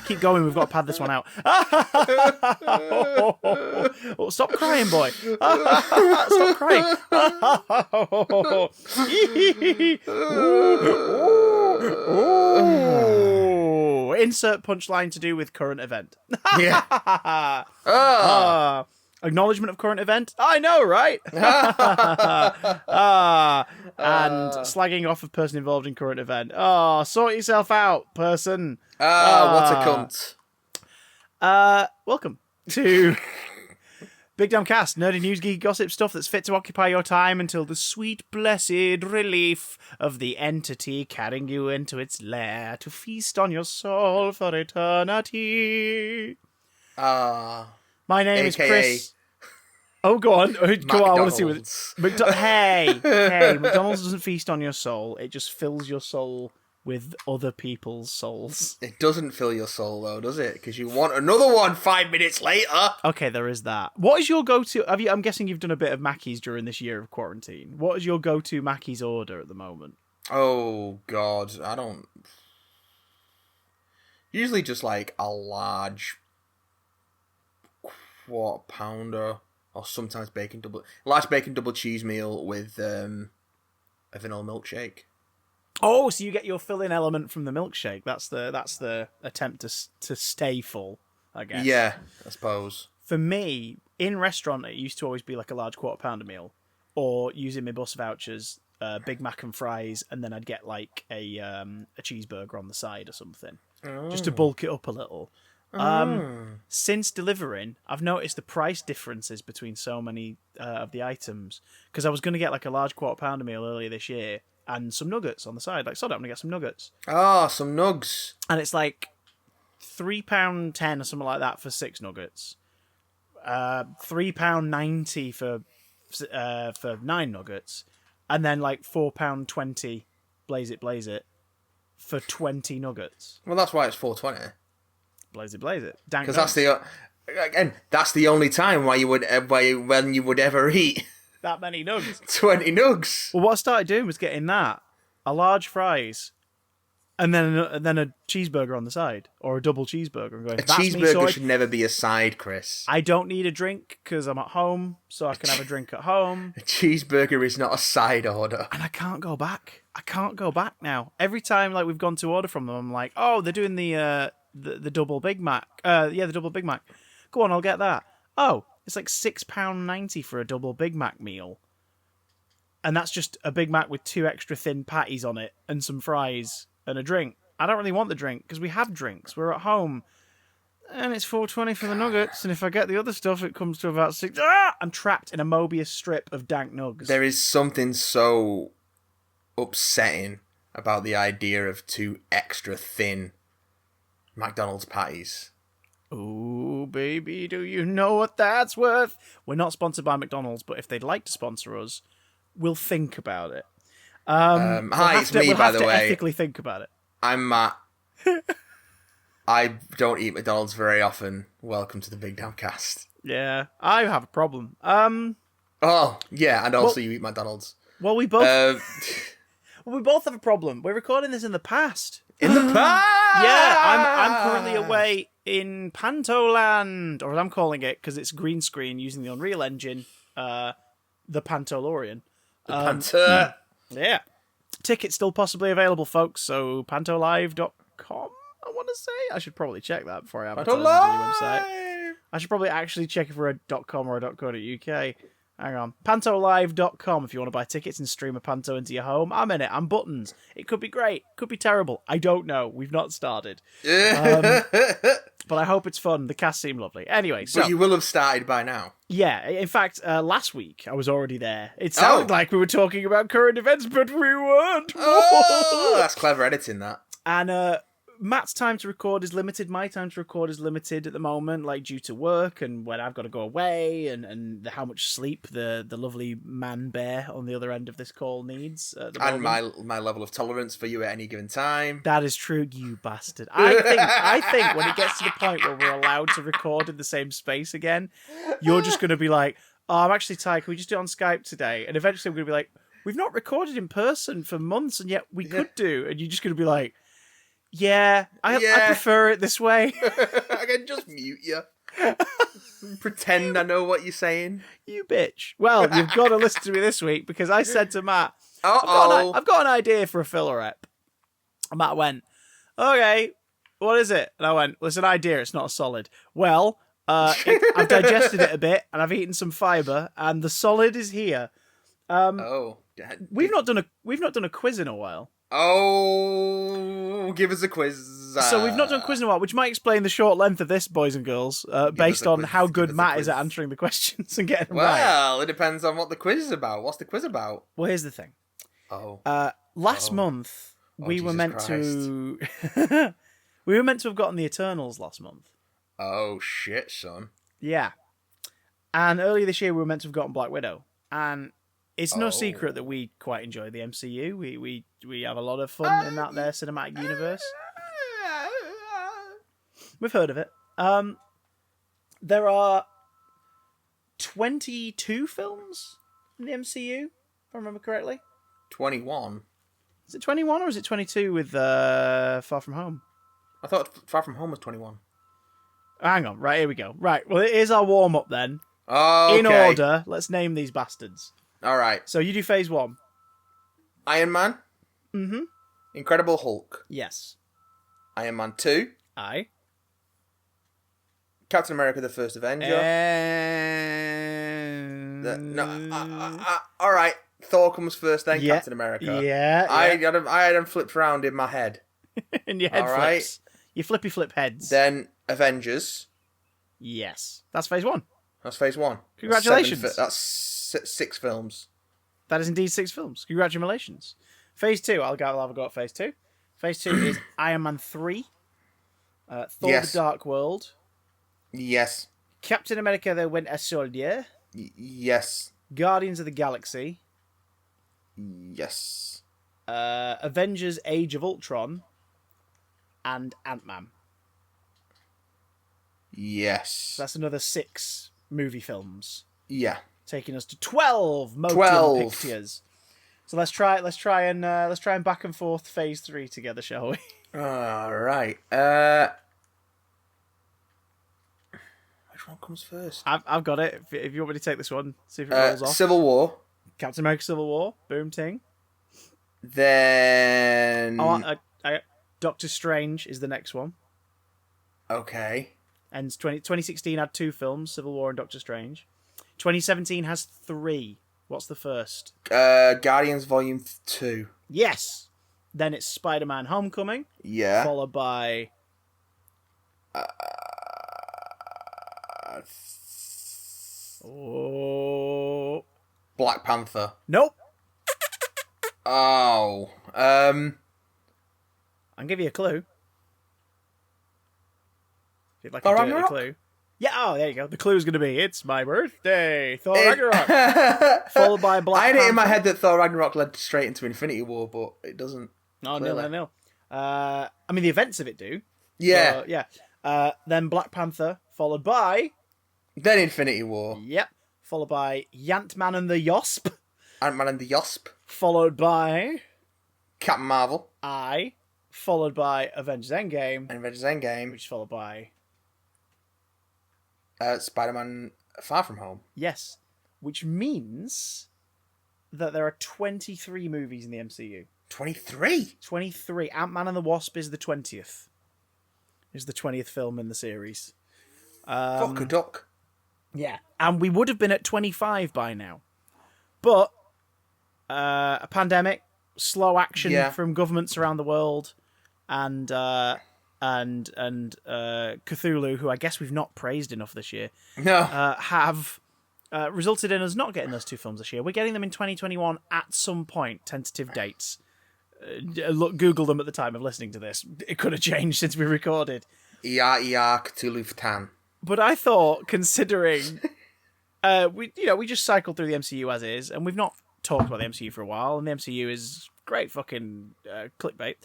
Keep going, we've got to pad this one out. Oh, stop crying, boy. Stop crying. Insert punchline to do with current event. Yeah. Acknowledgement of current event? I know, right? And slagging off a person involved in current event. Oh, sort yourself out, person. What a cunt. Welcome to Big Damn Cast, nerdy news, geeky gossip stuff that's fit to occupy your time until the sweet, blessed relief of the entity carrying you into its lair to feast on your soul for eternity. My name is Chris. Oh, go on. Go on, I want to see what Hey, McDonald's doesn't feast on your soul. It just fills your soul with other people's souls. It doesn't fill your soul, though, does it? Because you want another one 5 minutes later. Okay, there is that. What is your go-to... I'm guessing you've done a bit of Mackey's during this year of quarantine. What is your go-to Mackey's order at the moment? Oh, God. I don't... Usually just, like, a large quarter pounder, or sometimes large bacon double cheese meal with a vanilla milkshake. Oh, so you get your filling element from the milkshake. That's the attempt to stay full, I guess. Yeah, I suppose. For me, in restaurant, it used to always be like a large quarter pounder meal, or using my bus vouchers, Big Mac and fries, and then I'd get like a cheeseburger on the side or something, just to bulk it up a little. Since delivering, I've noticed the price differences between so many of the items, because I was going to get like a large quarter pounder meal earlier this year and some nuggets on the side. Like, so I'm going to get some nuggets. Oh, some nugs. And it's like £3.10 or something like that for 6 nuggets. £3.90 for 9 nuggets. And then like £4.20, blaze it, for 20 nuggets. Well, that's why it's $4.20. Blaze it. Because that's the only time when you would ever eat that many nugs. 20 nugs. Well, what I started doing was getting that, a large fries, and then a cheeseburger on the side, or a double cheeseburger. And going, a cheeseburger should never be a side, Chris. I don't need a drink because I'm at home, so I can have a drink at home. A cheeseburger is not a side order. And I can't go back. Now. Every time like we've gone to order from them, I'm like, oh, they're doing the double Big Mac. The double Big Mac. Go on, I'll get that. Oh, it's like £6.90 for a double Big Mac meal. And that's just a Big Mac with 2 extra thin patties on it and some fries and a drink. I don't really want the drink because we have drinks. We're at home. And it's $4.20 for the nuggets. And if I get the other stuff, it comes to about $6. I'm trapped in a Mobius strip of dank nugs. There is something so upsetting about the idea of 2 extra thin McDonald's patties. Ooh, baby, do you know what that's worth? We're not sponsored by McDonald's, but if they'd like to sponsor us, we'll think about it. Hi, it's me, by the way. Ethically think about it. I'm Matt. I don't eat McDonald's very often. Welcome to the Big Damn Cast. Yeah, I have a problem. Oh, yeah, and also you eat McDonald's. Well, we both... we both have a problem. We're recording this in the past. In the past? Yeah, I'm currently away in Pantoland, or as I'm calling it, because it's green screen using the Unreal Engine, the Pantolorian. Panther. Yeah. Tickets still possibly available, folks, so pantolive.com, I want to say. I should probably check that before I advertise on the website. I should probably actually check if we're a .com or a .co.uk. Hang on. Pantolive.com if you want to buy tickets and stream a panto into your home. I'm in it. I'm buttons. It could be great. Could be terrible. I don't know. We've not started. But I hope it's fun. The cast seem lovely. Anyway, so... But you will have started by now. Yeah. In fact, last week I was already there. It sounded like we were talking about current events, but we weren't. Oh, that's clever editing, that. And Matt's time to record is limited. My time to record is limited at the moment, like due to work and when I've got to go away and how much sleep the lovely man bear on the other end of this call needs at the And moment. my level of tolerance for you at any given time. That is true, you bastard. I think when it gets to the point where we're allowed to record in the same space again, you're just going to be like, oh, I'm actually tired. Can we just do it on Skype today? And eventually I'm going to be like, we've not recorded in person for months, and yet we could do. And you're just going to be like, I prefer it this way. I can just mute you. Pretend I know what you're saying. You bitch. Well, you've got to listen to me this week because I said to Matt, Uh-oh. I've got an idea for a filler ep. And Matt went, okay, what is it? And I went, well, it's an idea. It's not a solid. Well, I've digested it a bit and I've eaten some fibre and the solid is here. We've not done a quiz in a while. Oh, give us a quiz. So we've not done a quiz in a while, which might explain the short length of this, boys and girls, based on how good Matt is at answering the questions and getting them right. Well, it depends on what the quiz is about. What's the quiz about? Well, here's the thing. Last month we were meant to have gotten the Eternals last month. Oh shit, son. Yeah. And earlier this year we were meant to have gotten Black Widow. And it's no secret that we quite enjoy the MCU. We have a lot of fun in that there cinematic universe. We've heard of it. There are 22 films in the MCU, if I remember correctly. 21. Is it 21 or is it 22 with Far From Home? I thought Far From Home was 21. Hang on, right, here we go. Right, well, here's our warm-up then. Oh, okay. In order, let's name these bastards. All right. So you do phase 1. Iron Man. Mm-hmm. Incredible Hulk. Yes. Iron Man 2. Aye. Captain America: The First Avenger. All right. Thor comes first, then Captain America. Yeah. I had them flipped around in my head. In your head all flips. Right. Your flippy flip heads. Then Avengers. Yes. That's phase 1. That's phase 1. Congratulations. That's 6 films. That is indeed 6 films. Congratulations. Phase 2. I'll have a go at phase 2. Phase 2 is Iron Man 3. Thor: The Dark World. Yes. Captain America: The Winter Soldier. Yes. Guardians of the Galaxy. Yes. Avengers: Age of Ultron. And Ant-Man. Yes. That's another 6 movie films. Yeah. Taking us to 12 motion pictures. So let's try and back and forth phase 3 together, shall we? All right. Which one comes first? I've got it. If you want me to take this one, see if it rolls off. Civil War. Captain America: Civil War. Boom ting. Then. Doctor Strange is the next one. Okay. And 2016 had 2 films, Civil War and Doctor Strange. 2017 has 3. What's the first? Guardians Volume 2. Yes. Then it's Spider-Man: Homecoming. Yeah. Followed by. Black Panther. Nope. Oh. I'll give you a clue. If you'd like Thor a dirty Ragnarok? clue. Yeah, oh, there you go. The clue is going to be, it's my birthday. Thor Ragnarok. Followed by Black Panther. I had it in my head that Thor Ragnarok led straight into Infinity War, but it doesn't. No, nil. I mean, the events of it do. Yeah. Yeah. Then Black Panther, followed by... Then Infinity War. Yep. Followed by Ant-Man and the Wasp. Ant-Man and the Wasp. Followed by... Captain Marvel. Followed by Avengers Endgame. And Avengers Endgame. Which is followed by... Spider-Man Far From Home. Yes. Which means that there are 23 movies in the MCU. 23? 23. Ant-Man and the Wasp is the 20th. Is the 20th film in the series. Fuck a duck. Yeah. And we would have been at 25 by now. But a pandemic, slow action from governments around the world, and Cthulhu, who I guess we've not praised enough this year, have resulted in us not getting those 2 films this year. We're getting them in 2021 at some point, tentative dates. Google them at the time of listening to this. It could have changed since we recorded. ER Cthulhu Ftan. But I thought, considering we just cycled through the MCU as is, and we've not talked about the MCU for a while, and the MCU is great fucking clickbait.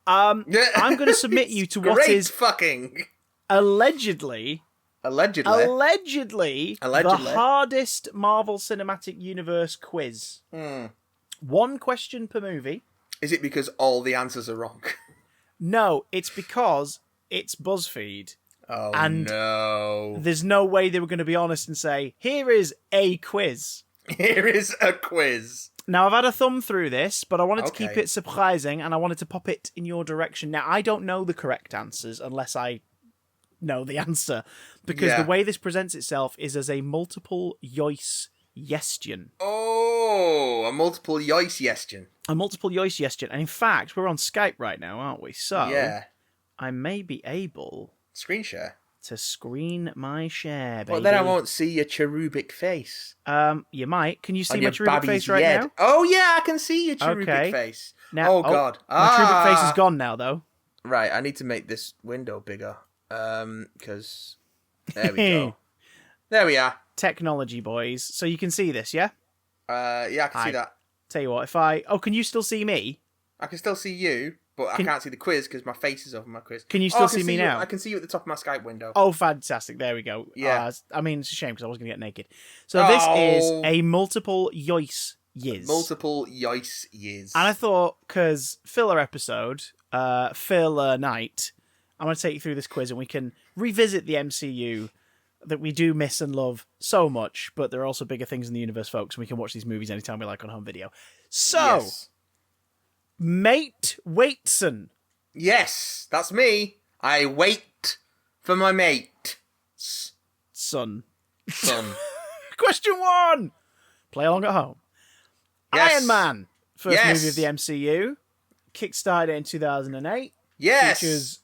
I'm going to submit you to what is fucking allegedly Allegedly. the hardest Marvel Cinematic Universe quiz. One question per movie. Is it because all the answers are wrong? No, it's because it's BuzzFeed. Oh, and no. There's no way they were going to be honest and say, here is a quiz. Here is a quiz. Now, I've had a thumb through this, but I wanted to keep it surprising, and I wanted to pop it in your direction. Now, I don't know the correct answers unless I know the answer, because the way this presents itself is as a multiple yoice yestion. Oh, a multiple yoice yestion. A multiple yoice yestion. And in fact, we're on Skype right now, aren't we? So, I may be able... Screen share? To screen my share, baby. Well, then I won't see your cherubic face. You might. Can you see my cherubic face right now? Oh, yeah, I can see your cherubic face. Now, oh, God. My cherubic face is gone now, though. Right, I need to make this window bigger. Because... There we go. There we are. Technology, boys. So you can see this, yeah? Yeah, I can see that. Tell you what, if I... Oh, can you still see me? I can still see you, but I can't see the quiz because my face is over my quiz. Can you still see me now? I can see you at the top of my Skype window. Oh, fantastic. There we go. Yeah. I mean, it's a shame because I was going to get naked. So this is a multiple yoice yiz. Multiple yoice yiz. And I thought, because filler episode, filler night, I'm going to take you through this quiz and we can revisit the MCU that we do miss and love so much, but there are also bigger things in the universe, folks, and we can watch these movies anytime we like on home video. So, Mate Waitson. Yes, that's me. I wait for my mate. Son. Son. Question 1. Play along at home. Yes. Iron Man. First movie of the MCU. Kickstarted in 2008. Yes. Features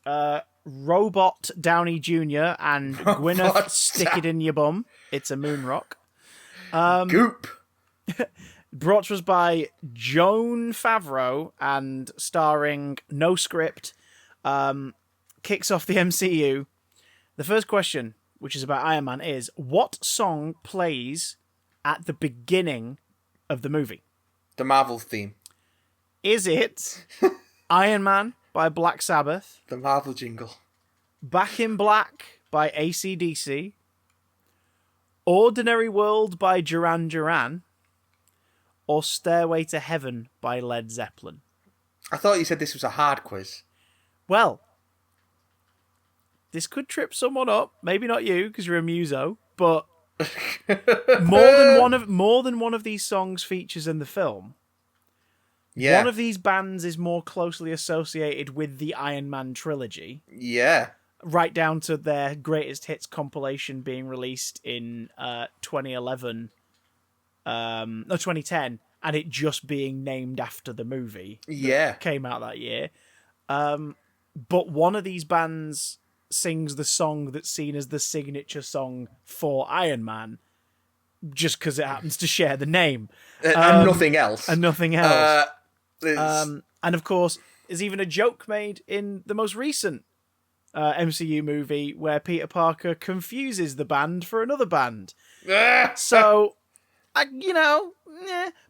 Robot Downey Jr. and Gwyneth Stick It In Your Bum. It's a moon rock. Goop. Brought to us by Joan Favreau and starring no script. Kicks off the MCU. The first question, which is about Iron Man, is what song plays at the beginning of the movie? The Marvel theme. Is it Iron Man by Black Sabbath? The Marvel jingle. Back in Black by AC/DC? Ordinary World by Duran Duran? Or Stairway to Heaven by Led Zeppelin? I thought you said this was a hard quiz. Well, this could trip someone up. Maybe not you, because you're a muso, but more than one of these songs features in the film. Yeah. One of these bands is more closely associated with the Iron Man trilogy. Yeah. Right down to their greatest hits compilation being released in 2011. 2010, and it just being named after the movie. That came out that year. But one of these bands sings the song that's seen as the signature song for Iron Man, just because it happens to share the name. And nothing else. And nothing else. And of course, there's even a joke made in the most recent MCU movie where Peter Parker confuses the band for another band. So...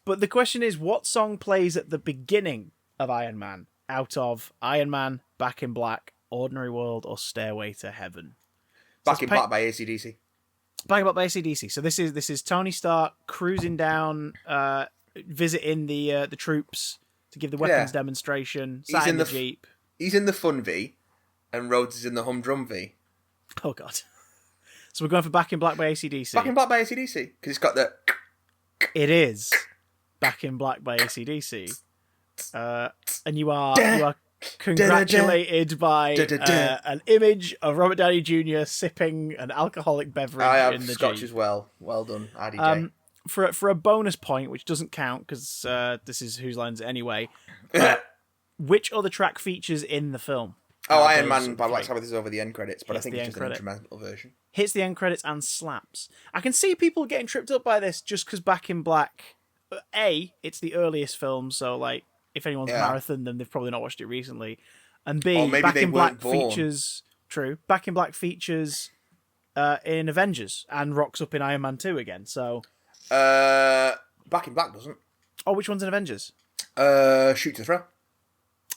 But the question is, what song plays at the beginning of Iron Man out of Iron Man, Back in Black, Ordinary World, or Stairway to Heaven? Back in Black by AC/DC. Back in Black by AC/DC. So this is Tony Stark cruising down, visiting the troops to give the weapons demonstration. Sat in the Jeep. He's in the Fun V, and Rhodes is in the Humdrum V. Oh God. So we're going for Back in Black by AC/DC. Back in Black by AC/DC because it's got the. It is Back in Black by AC/DC. And you are congratulated by an image of Robert Downey Jr. sipping an alcoholic beverage I have in the scotch Jeep. as well. Well done, IDJ. For a bonus point, which doesn't count because this is Whose Lines Anyway, which other track features in the film? Iron Man by Black Sabbath is over the end credits, but I think it's just an instrumental version. Hits the end credits and slaps. I can see people getting tripped up by this just because Back in Black, it's the earliest film, so like if anyone's Yeah. marathoned them, they've probably not watched it recently. And B, Or maybe Back they in Black weren't born. features. True. Back in Black features in Avengers and rocks up in Iron Man 2 again. So, Back in Black doesn't. oh, which one's in Avengers? Shoot to Throw.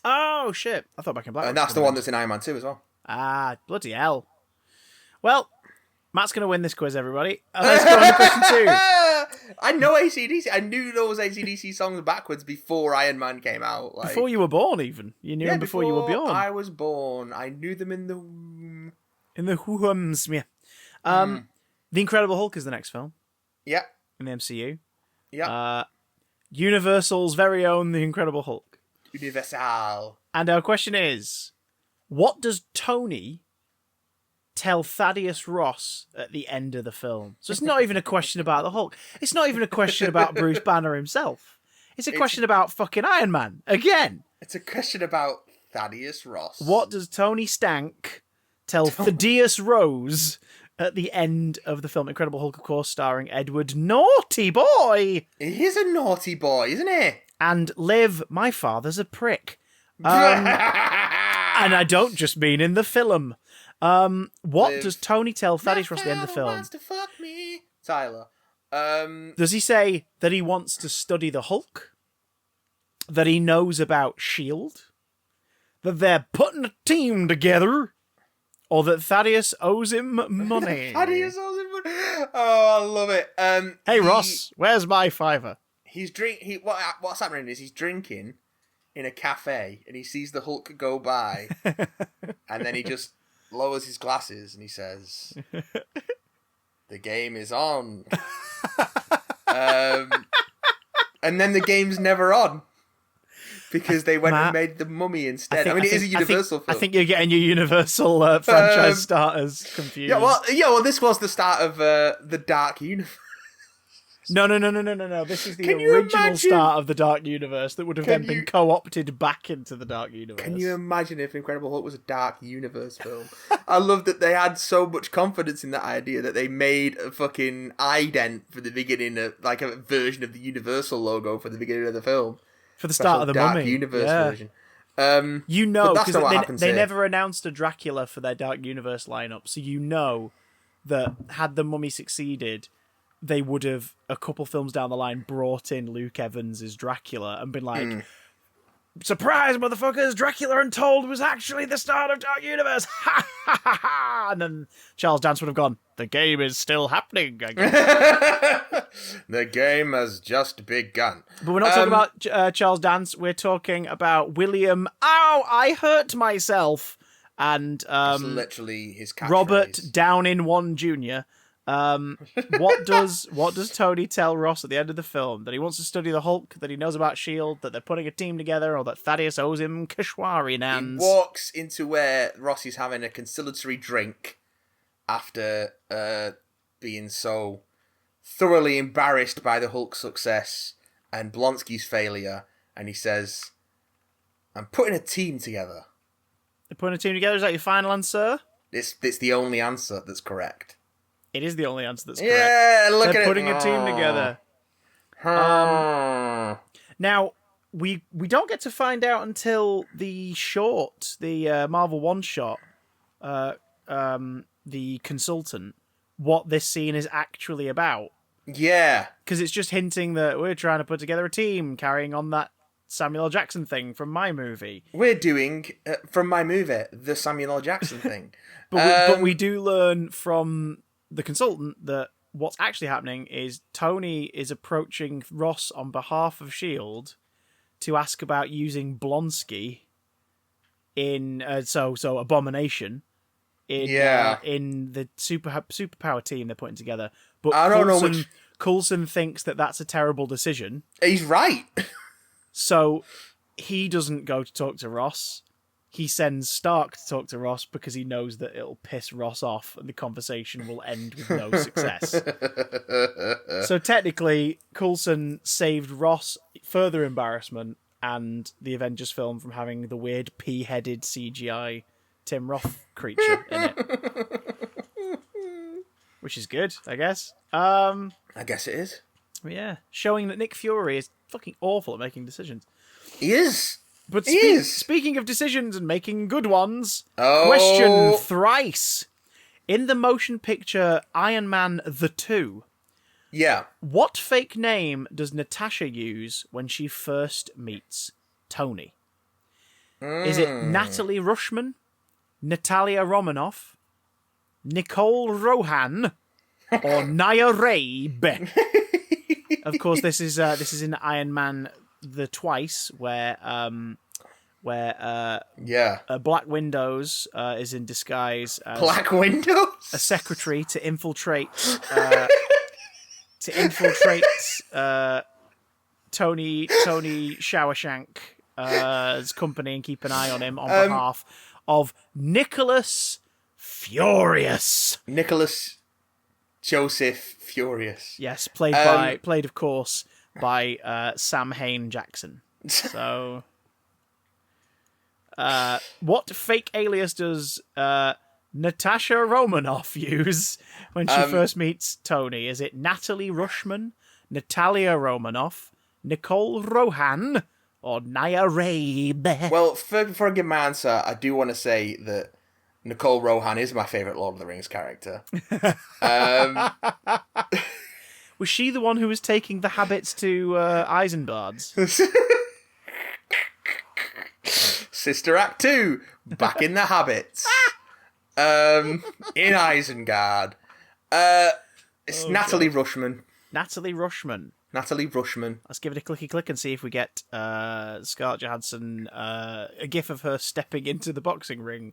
Oh shit! I thought Back in Black. And was that's in the one Avengers. that's in Iron Man 2 as well. Ah, bloody hell! Well, Matt's going to win this quiz, everybody. Let's go on to question 2. I know AC/DC. I knew those AC/DC songs backwards before Iron Man came out. Like, Before you were born, even you knew them before you were born. I was born. I knew them in the womb. In the whoms, yeah. The Incredible Hulk is the next film Yeah, in the MCU. yeah. Universal's very own The Incredible Hulk. Universal. And our question is, what does Tony tell Thaddeus Ross at the end of the film? So it's not even a question about the Hulk. It's not even a question about Bruce Banner himself. It's a question about fucking Iron Man again. It's a question about Thaddeus Ross. What does Tony Stank tell Thaddeus Rose at the end of the film? Incredible Hulk, of course, starring Edward Naughty Boy He is a naughty boy, isn't he? and Liv, my father's a prick. And I don't just mean in the film. What Liv. does Tony tell Thaddeus Ross at the end of the film? Wants to fuck me. Tyler. Does he say that he wants to study the Hulk? That he knows about S.H.I.E.L.D.? That they're putting a team together? Or that Thaddeus owes him money? Thaddeus owes him money. Oh, I love it. Hey, Ross, where's my fiver? What's happening is he's drinking in a cafe and he sees the Hulk go by and then he just lowers his glasses and he says, "The game is on." And then the game's never on because they went and made the Mummy instead. I mean, it is a Universal film. I think you're getting your Universal franchise starters confused. Yeah, well, this was the start of the Dark Universe. No. This is the Can you original imagine- start of the Dark Universe that would have then been co-opted back into the Dark Universe. Can you imagine if Incredible Hulk was a Dark Universe film? I love that they had so much confidence in that idea that they made a fucking ident for the beginning of, like, a version of the Universal logo for the beginning of the film. For the start of the Dark Mummy. Universe version. You know, but that's because not what happens they here. never announced a Dracula for their Dark Universe lineup, so you know that had the Mummy succeeded, they would have, a couple films down the line, brought in Luke Evans as Dracula and been like, "Surprise, motherfuckers! Dracula Untold was actually the start of Dark Universe!" Ha ha ha ha! And then Charles Dance would have gone, "The game is still happening." I guess. The game has just begun. But we're not talking about Charles Dance. We're talking about William. Ow! I hurt myself. And It's literally his catchphrase. Robert Downing-1 Jr. What does Tony tell Ross at the end of the film? That he wants to study the Hulk, that he knows about S.H.I.E.L.D., that they're putting a team together, or that Thaddeus owes him Kashwari He nans? walks into where Ross is having a conciliatory drink after being so thoroughly embarrassed by the Hulk's success and Blonsky's failure, and he says, "I'm putting a team together." They're putting a team together. Is that your final answer? It's the only answer that's correct. It is the only answer that's correct. Yeah, look at They're it. putting a team together. Now, we don't get to find out until the short, the Marvel one-shot, the consultant, what this scene is actually about. Yeah. Because it's just hinting that we're trying to put together a team, carrying on that Samuel L. Jackson thing from my movie. We're doing, from my movie, the Samuel L. Jackson thing. But we do learn from the consultant that what's actually happening is Tony is approaching Ross on behalf of S.H.I.E.L.D. to ask about using Blonsky in so Abomination in the superpower team they're putting together. But I don't know which... Coulson thinks that that's a terrible decision. He's right. So he doesn't go to talk to Ross. He sends Stark to talk to Ross because he knows that it'll piss Ross off and the conversation will end with no success. So technically, Coulson saved Ross further embarrassment and the Avengers film from having the weird pea-headed CGI Tim Roth creature in it. Which is good, I guess. I guess it is. Yeah, showing that Nick Fury is fucking awful at making decisions. He is. But He is. speaking of decisions and making good ones, Oh. question thrice. In the motion picture Iron Man the 2, Yeah. what fake name does Natasha use when she first meets Tony? Is it Natalie Rushman, Natalia Romanoff, Nicole Rohan, or Naya Rabe? Of course, this is in Iron Man the Twice, where Black Windows is in disguise as Black Windows? a secretary to infiltrate Tony Showershank's company and keep an eye on him on behalf of Nicholas Furious. Nicholas Joseph Furious. Yes, played of course by Sam Hain Jackson. So, what fake alias does Natasha Romanoff use when she first meets Tony? Is it Natalie Rushman, Natalia Romanoff, Nicole Rohan, or Naya Rabe? Well, before I give my answer, I do want to say that Nicole Rohan is my favourite Lord of the Rings character. Was she the one who was taking the habits to Isengard's? Sister Act 2, back in the habits. In Isengard. It's Natalie Rushman. Natalie Rushman. Natalie Rushman. Let's give it a clicky click and see if we get Scarlett Johansson, a gif of her stepping into the boxing ring.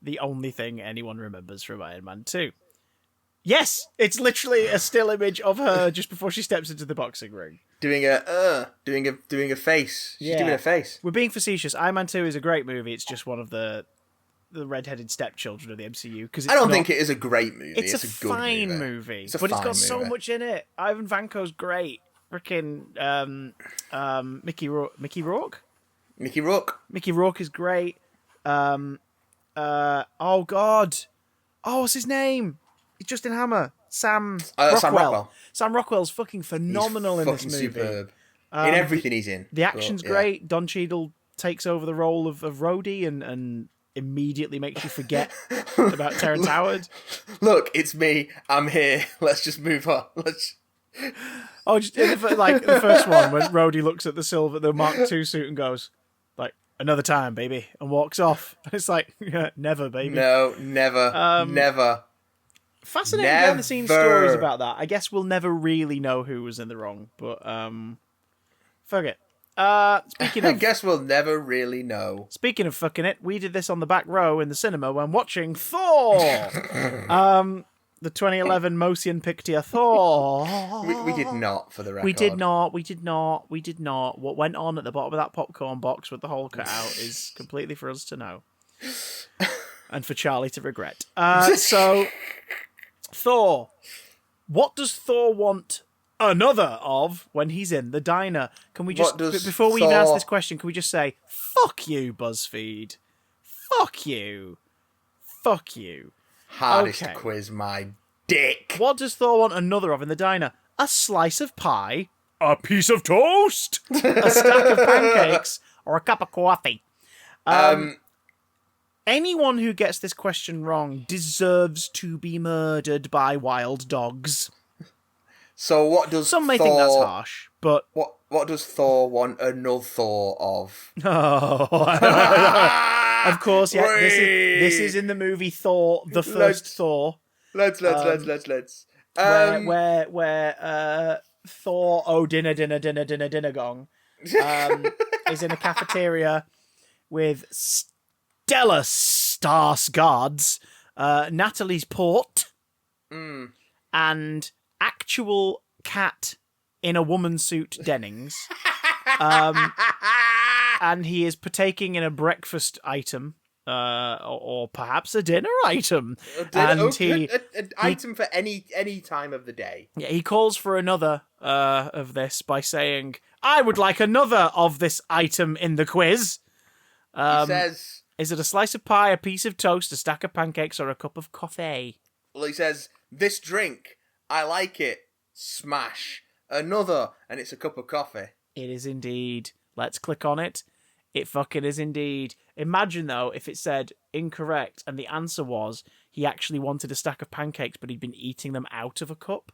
The only thing anyone remembers from Iron Man 2. Yes! It's literally a still image of her just before she steps into the boxing ring. Doing a face. She's doing a face. We're being facetious. Iron Man 2 is a great movie. It's just one of the red-headed stepchildren of the MCU. I don't think it is a great movie. It's a good fine movie. But it's got so much in it. Ivan Vanko's great. Frickin' Mickey Rourke? Mickey Rourke. Mickey Rourke is great. Oh God. Oh, what's his name? It's Justin Hammer. Sam Rockwell. Sam Rockwell's fucking phenomenal in this movie. Superb. In everything he's in. The action's great. Don Cheadle takes over the role of Rhodey and immediately makes you forget about Terrence Howard. Look, it's me. I'm here. Let's just move on. Oh, just like the first one when Rhodey looks at the Mark II suit and goes, like, another time, baby, and walks off. It's like, never, baby. No, never, never. Fascinating behind the scenes stories about that. I guess we'll never really know who was in the wrong, but fuck it. Speaking of, I guess we'll never really know. Speaking of fucking it, we did this on the back row in the cinema when watching Thor. The 2011 motion picture Thor. We did not, for the record. We did not. What went on at the bottom of that popcorn box with the hole cut out is completely for us to know. And for Charlie to regret. So, Thor. What does Thor want another of when he's in the diner? Can we just, before we even ask this question, can we just say, fuck you, BuzzFeed. Fuck you. Fuck you. Hardest quiz, my dick. What does Thor want another of in the diner? A slice of pie, a piece of toast, a stack of pancakes, or a cup of coffee? Anyone who gets this question wrong deserves to be murdered by wild dogs. So what does Some may think that's harsh, but... What does Thor want another Thor of? Oh, of course, yeah. This is in the movie Thor, the first Thor. Let's. Where Thor, dinner gong, is in a cafeteria with stellar Skarsgårds, Natalie's Port, and actual cat in a woman suit Dennings. And he is partaking in a breakfast item, or perhaps a dinner item. An item for any time of the day. Yeah, he calls for another of this by saying, "I would like another of this item in the quiz." He says, "Is it a slice of pie, a piece of toast, a stack of pancakes, or a cup of coffee?" Well, he says, "This drink, I like it. Smash. Another, and it's a cup of coffee." It is indeed Let's click on it. It fucking is indeed. Imagine, though, if it said incorrect and the answer was he actually wanted a stack of pancakes, but he'd been eating them out of a cup.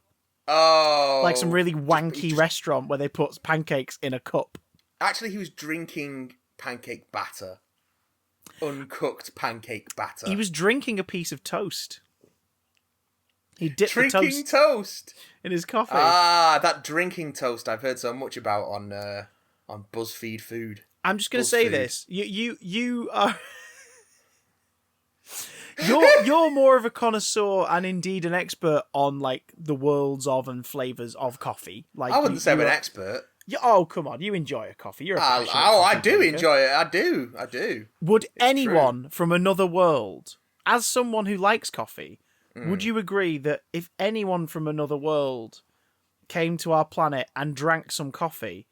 Oh. Like some really wanky restaurant where they put pancakes in a cup. Actually, he was drinking pancake batter. Uncooked pancake batter. He was drinking a piece of toast. He dipped the Drinking toast in his coffee. Ah, that drinking toast I've heard so much about on Buzzfeed food. I'm just going to say this. You are... You're more of a connoisseur and indeed an expert on like the worlds of and flavors of coffee. Like I wouldn't say I'm an expert. Oh, come on. You enjoy a coffee. You're a passionate I coffee do drinker. enjoy it. I do. Would anyone from another world, as someone who likes coffee, would you agree that if anyone from another world came to our planet and drank some coffee,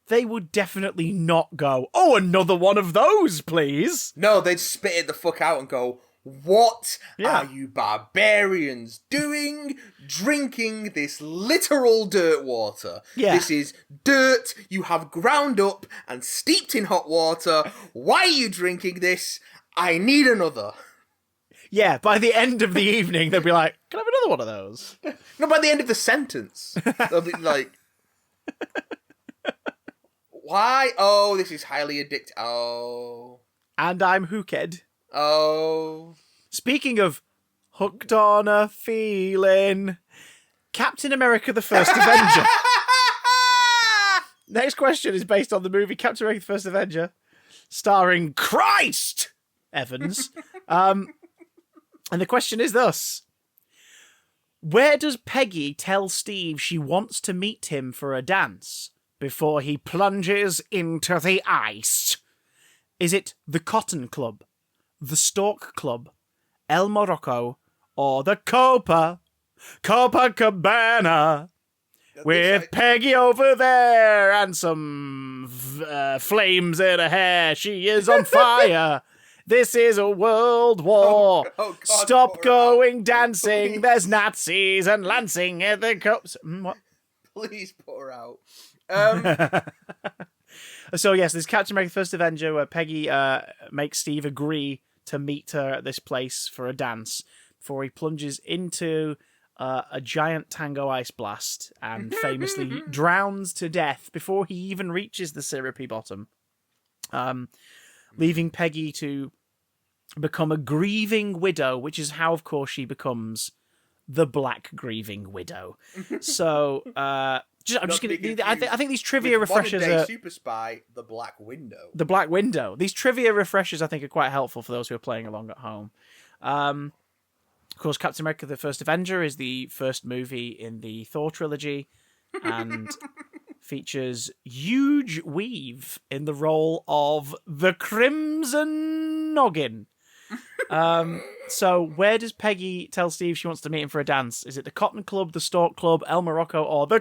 they would definitely not go, "Oh, another one of those, please"? No, they'd spit it the fuck out and go, "What are you barbarians doing? Drinking this literal dirt water. Yeah. This is dirt you have ground up and steeped in hot water. Why are you drinking this? I need another." Yeah, by the end of the evening, they'll be like, "Can I have another one of those?" No, by the end of the sentence, they'll be like, "Why? Oh, this is highly addictive. Oh. And I'm hooked. Oh." Speaking of hooked on a feeling, Captain America the First Avenger. Next question is based on the movie Captain America the First Avenger, starring Christ Evans. And the question is thus: where does Peggy tell Steve she wants to meet him for a dance before he plunges into the ice? Is it the Cotton Club, the Stork Club, El Morocco, or the Copacabana? With Peggy over there and some flames in her hair, she is on fire. This is a world war. God, Stop going dancing. There's Nazis and Lancing at the cops. What? Please put her out. So yes, there's Captain America: First Avenger, where Peggy makes Steve agree to meet her at this place for a dance before he plunges into a giant tango ice blast and famously drowns to death before he even reaches the syrupy bottom, leaving Peggy to become a grieving widow, which is how, of course, she becomes the Black Grieving Widow. So, I think these trivia refreshers are Super Spy, the Black Window. The Black Window. These trivia refreshers, I think, are quite helpful for those who are playing along at home. Of course, Captain America: The First Avenger is the first movie in the Thor trilogy, and features Huge Weave in the role of the Crimson Noggin. So where does Peggy tell Steve she wants to meet him for a dance? Is it the Cotton Club, the Stork Club, El Morocco, or the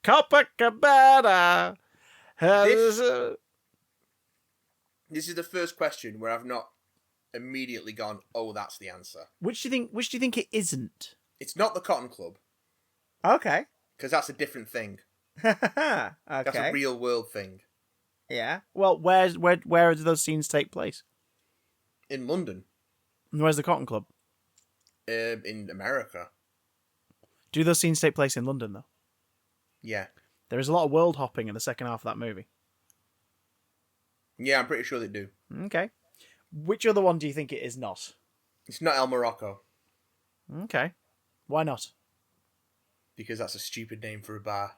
Copacabana? This is the first question where I've not immediately gone, "Oh, that's the answer." Which do you think it isn't? It's not the Cotton Club, Okay. because that's a different thing. Okay. That's a real world thing. Yeah. Well, where do those scenes take place? In London. And where's the Cotton Club? In America. Do those scenes take place in London, though? Yeah. There is a lot of world hopping in the second half of that movie. Yeah, I'm pretty sure they do. Okay. Which other one do you think it is not? It's not El Morocco. Okay. Why not? Because that's a stupid name for a bar.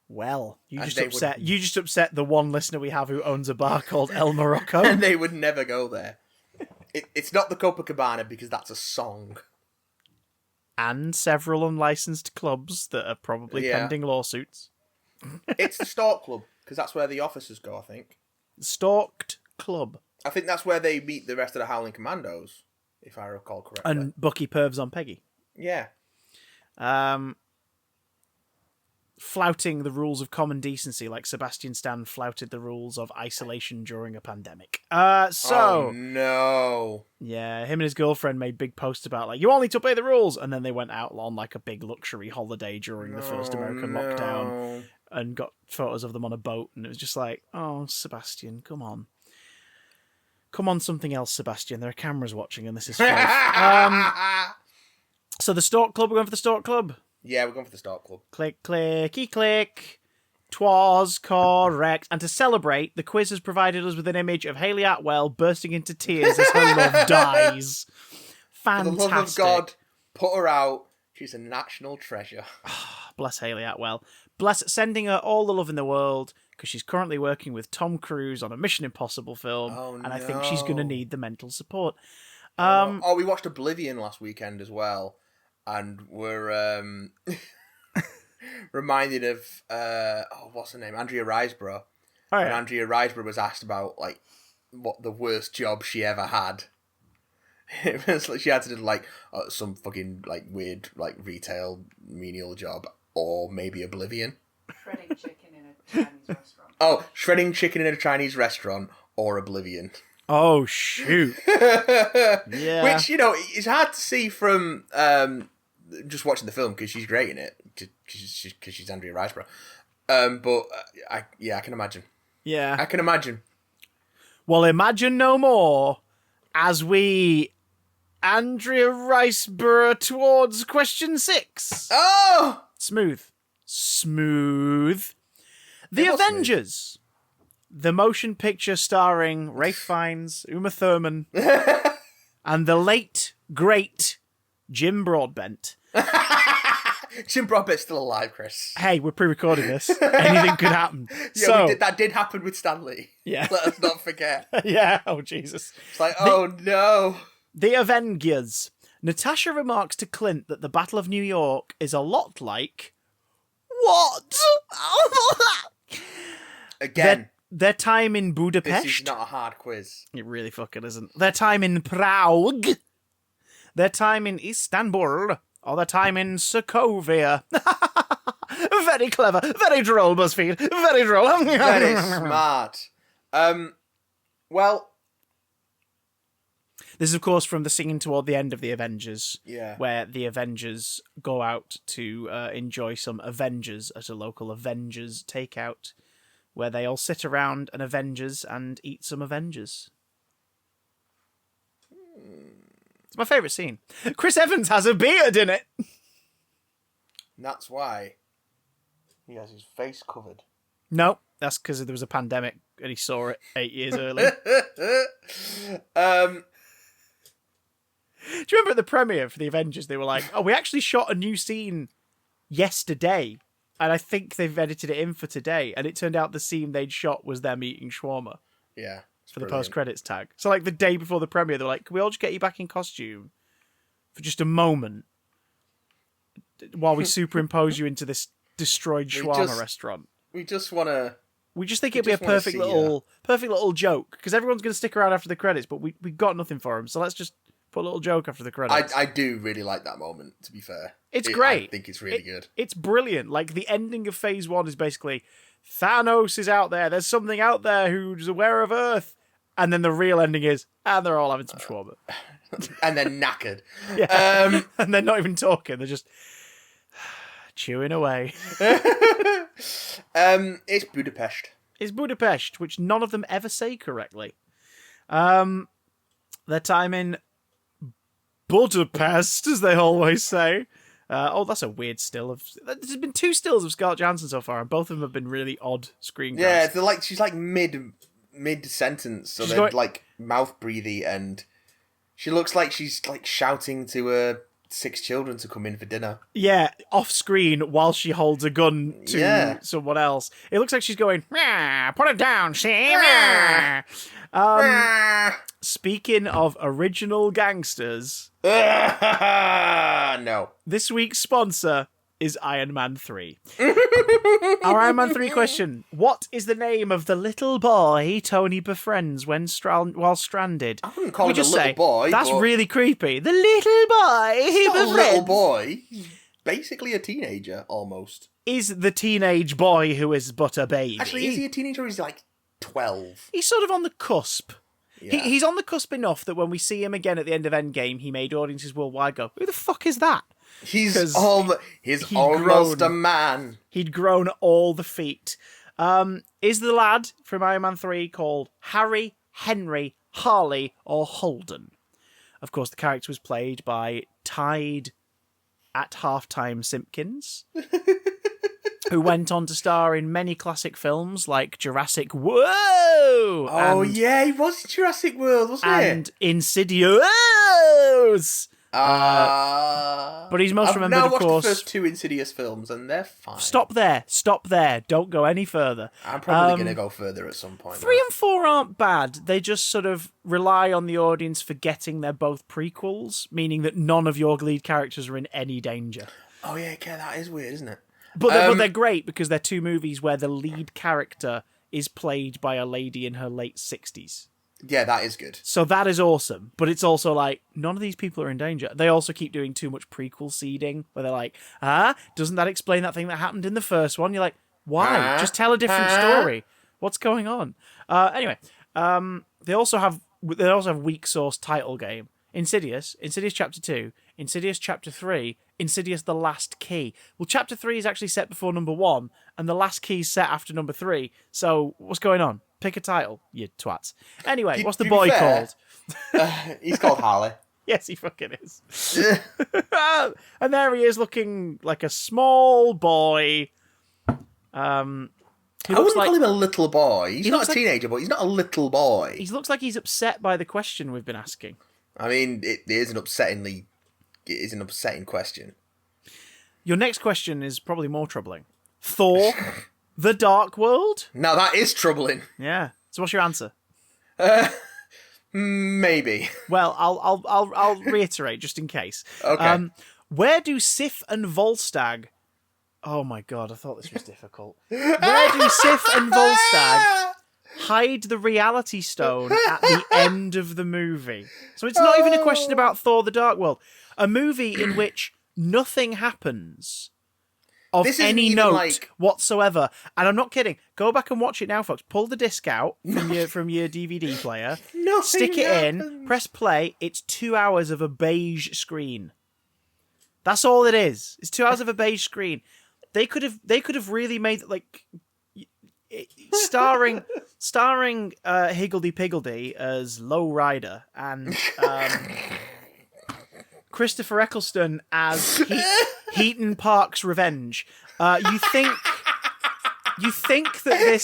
Well, you And just upset the one listener we have who owns a bar called El Morocco. And they would never go there. It's not the Copacabana because that's a song. And several unlicensed clubs that are probably pending lawsuits. It's the Stork Club because that's where the officers go, I think. Stalked Club. I think that's where they meet the rest of the Howling Commandos, if I recall correctly. And Bucky pervs on Peggy. Yeah. Flouting the rules of common decency like Sebastian Stan flouted the rules of isolation during a pandemic. Oh, no. Yeah, him and his girlfriend made big posts about, like, you all need to obey the rules, and then they went out on, like, a big luxury holiday during the first American lockdown. and got photos of them on a boat, and it was just like, oh, Sebastian, come on. Come on, something else, Sebastian. There are cameras watching, and this is filth. So the Stork Club, we're going for the Stork Club. Yeah, we're going for the Stork Club. Click, clicky, click. 'Twas correct. And to celebrate, the quiz has provided us with an image of Hayley Atwell bursting into tears as her love dies. Fantastic. For the love of God, put her out. She's a national treasure. Bless Hayley Atwell. Bless sending her all the love in the world, because she's currently working with Tom Cruise on a Mission Impossible film, and I think she's going to need the mental support. We watched Oblivion last weekend as well, and we're reminded of what's her name, Andrea Riseborough. Oh, yeah. And Andrea Riseborough was asked about like what the worst job she ever had. It was like she had to do like some fucking like weird like retail menial job, or maybe Oblivion. Shredding chicken in a Chinese restaurant. Oh, shredding chicken in a Chinese restaurant, or Oblivion. Oh, shoot. Yeah. Which, you know, is hard to see from just watching the film, because she's great in it, because she's Andrea Riseborough. But I can imagine. Yeah. I can imagine. Well, imagine no more as we Andrea Riseborough towards question 6. Oh! Smooth. The Avengers. The motion picture starring Ralph Fiennes, Uma Thurman, and the late, great Jim Broadbent. Jim Broadbent's still alive, Chris. Hey, we're pre-recording this. Anything could happen. Yeah, that did happen with Stan Lee. Yeah. Let us not forget. Yeah, oh Jesus. It's like, no. The Avengers. Natasha remarks to Clint that the Battle of New York is a lot like... What? Again. Their time in Budapest... This is not a hard quiz. It really fucking isn't. Their time in Prague. Their time in Istanbul. Or their time in Sokovia. Very clever. Very droll, Buzzfeed. Very droll. Very smart. Well... This is, of course, from the singing toward the end of the Avengers. Yeah. Where the Avengers go out to enjoy some Avengers at a local Avengers takeout, where they all sit around an Avengers and eat some Avengers. It's my favourite scene. Chris Evans has a beard in it. And that's why he has his face covered. No, that's because there was a pandemic and he saw it 8 years early. Do you remember at the premiere for the Avengers, they were like, oh, we actually shot a new scene yesterday, and I think they've edited it in for today, and it turned out the scene they'd shot was them eating shawarma. Yeah. For the post-credits tag. So, like, the day before the premiere, they were like, can we all just get you back in costume for just a moment while we superimpose you into this destroyed shawarma restaurant? We just want to... We just think it'd be a perfect little joke, because everyone's going to stick around after the credits, but we got nothing for them, so let's just put a little joke after the credits. I do really like that moment, to be fair. It's great. I think it's really good. It's brilliant. Like, the ending of Phase 1 is basically, Thanos is out there, there's something out there who's aware of Earth, and then the real ending is, and they're all having some shawarma. And they're knackered. Yeah. And they're not even talking, they're just chewing away. It's Budapest. It's Budapest, which none of them ever say correctly. Their time in Budapest, as they always say. That's a weird still of. There's been 2 stills of Scarlett Johansson so far, and both of them have been really odd screen grabs. Yeah, she's like mid sentence, so they're like mouth breathy, and she looks like she's like shouting to her 6 children to come in for dinner. Yeah, off screen while she holds a gun to someone else. It looks like she's going, put it down, see? Speaking of original gangsters, no. This week's sponsor is Iron Man 3. Our Iron Man 3 question. What is the name of the little boy Tony befriends while stranded? I wouldn't call him a little boy. That's really creepy. The little boy he befriends. A little boy. He's basically a teenager, almost. Is the teenage boy who is but a baby. Actually, is he a teenager or is he like 12? He's sort of on the cusp. Yeah. He's on the cusp enough that when we see him again at the end of Endgame, he made audiences worldwide go, who the fuck is that? He's 'Cause he'd almost grown. a man. He'd grown all the feet. Is the lad from Iron Man 3 called Harry, Henry, Harley, or Holden? Of course, the character was played by Tide at Halftime Simpkins, who went on to star in many classic films like Jurassic World. Oh, yeah, he was in Jurassic World, wasn't he? And Insidious. But he's most remembered, I've now of watched course. the first 2 Insidious films, and they're fine. Stop there. Don't go any further. I'm probably going to go further at some point. 3 and 4 aren't bad. They just sort of rely on the audience forgetting they're both prequels, meaning that none of your lead characters are in any danger. Oh, yeah, okay, that is weird, isn't it? But they're great because they're 2 movies where the lead character is played by a lady in her late 60s. Yeah, that is good. So that is awesome. But it's also like, none of these people are in danger. They also keep doing too much prequel seeding, where they're like, doesn't that explain that thing that happened in the first one? You're like, why? Just tell a different story. What's going on? Anyway, they also have weak source title game. Insidious Chapter 2, Insidious Chapter 3, Insidious The Last Key. Well, Chapter 3 is actually set before number 1, and The Last Key is set after number 3. So, what's going on? Pick a title, you twats. Anyway, what's the boy called? He's called Harley. Yes, he fucking is. And there he is, looking like a small boy. He I looks wouldn't like call him a little boy. He's not looks a like- teenager, but he's not a little boy. he looks like he's upset by the question we've been asking. I mean, it is an upsetting question. Your next question is probably more troubling. Thor, The Dark World? Now that is troubling. Yeah. So what's your answer? Maybe. Well, I'll reiterate just in case. Okay. Where do Sif and Volstagg... Oh my god, I thought this was difficult. Where do Sif and Volstagg hide the reality stone at the end of the movie? So it's not even a question about Thor: The Dark World. A movie in which nothing happens of This isn't any even note like- whatsoever. And I'm not kidding. Go back and watch it now, folks. Pull the disc out from your DVD player. Nothing Stick it in. happens. Press play. It's 2 hours of a beige screen. That's all it is. It's 2 hours of a beige screen. They could have really made like starring Higgledy Piggledy as Low Rider and Christopher Eccleston as Heaton Park's Revenge. You think that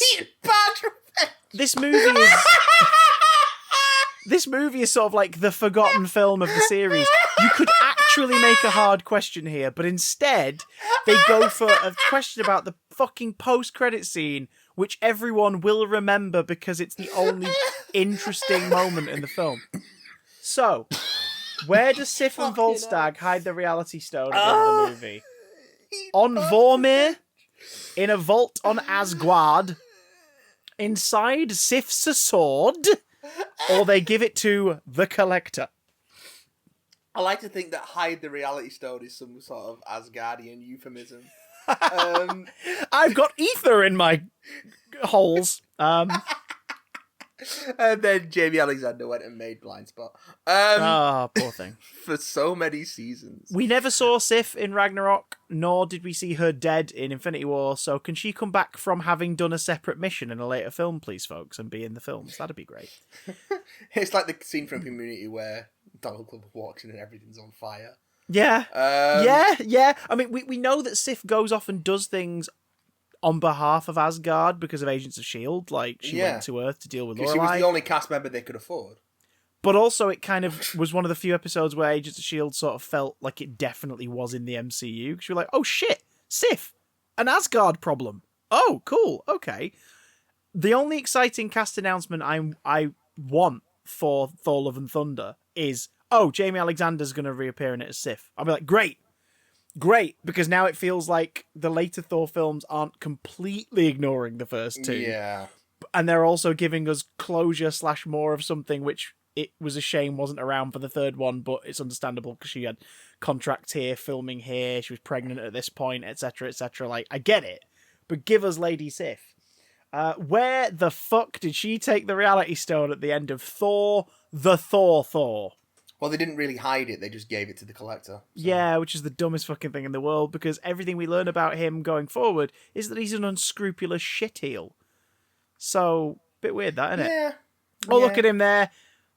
this movie is sort of like the forgotten film of the series. You could actually make a hard question here, but instead they go for a question about the fucking post-credit scene, which everyone will remember because it's the only interesting moment in the film. So, where does Sif and Volstagg hide the reality stone at the end of the movie? On Vormir? In a vault on Asgard? Inside Sif's sword? Or they give it to the Collector? I like to think that hide the reality stone is some sort of Asgardian euphemism. I've got ether in my holes. And then Jamie Alexander went and made Blind Spot. Poor thing. For so many seasons. We never saw Sif in Ragnarok, nor did we see her dead in Infinity War, so can she come back from having done a separate mission in a later film, please, folks, and be in the films? That'd be great. It's like the scene from Community where Donald Glover walks in and everything's on fire. Yeah. Yeah. I mean, we know that Sif goes off and does things on behalf of Asgard because of Agents of S.H.I.E.L.D. Like, she went to Earth to deal with Because she was Lorelei. the only cast member they could afford. But also, it kind of was one of the few episodes where Agents of S.H.I.E.L.D. sort of felt like it definitely was in the MCU. Because you were like, oh shit, Sif, an Asgard problem. Oh, cool, okay. The only exciting cast announcement I want for Thor: Love and Thunder is, oh, Jamie Alexander's going to reappear in it as Sif. I'll be like, great, because now it feels like the later Thor films aren't completely ignoring the first two. Yeah. And they're also giving us closure / more of something which it was a shame wasn't around for the third one, but it's understandable because she had contracts here, filming here, she was pregnant at this point, etc., etc. Like, I get it, but give us Lady Sif. Where the fuck did she take the reality stone at the end of Thor, the Thor? Well, they didn't really hide it. They just gave it to the collector. So. Yeah, which is the dumbest fucking thing in the world, because everything we learn about him going forward is that he's an unscrupulous shitheel. So, bit weird that, isn't it? Yeah. Oh, yeah. look at him there.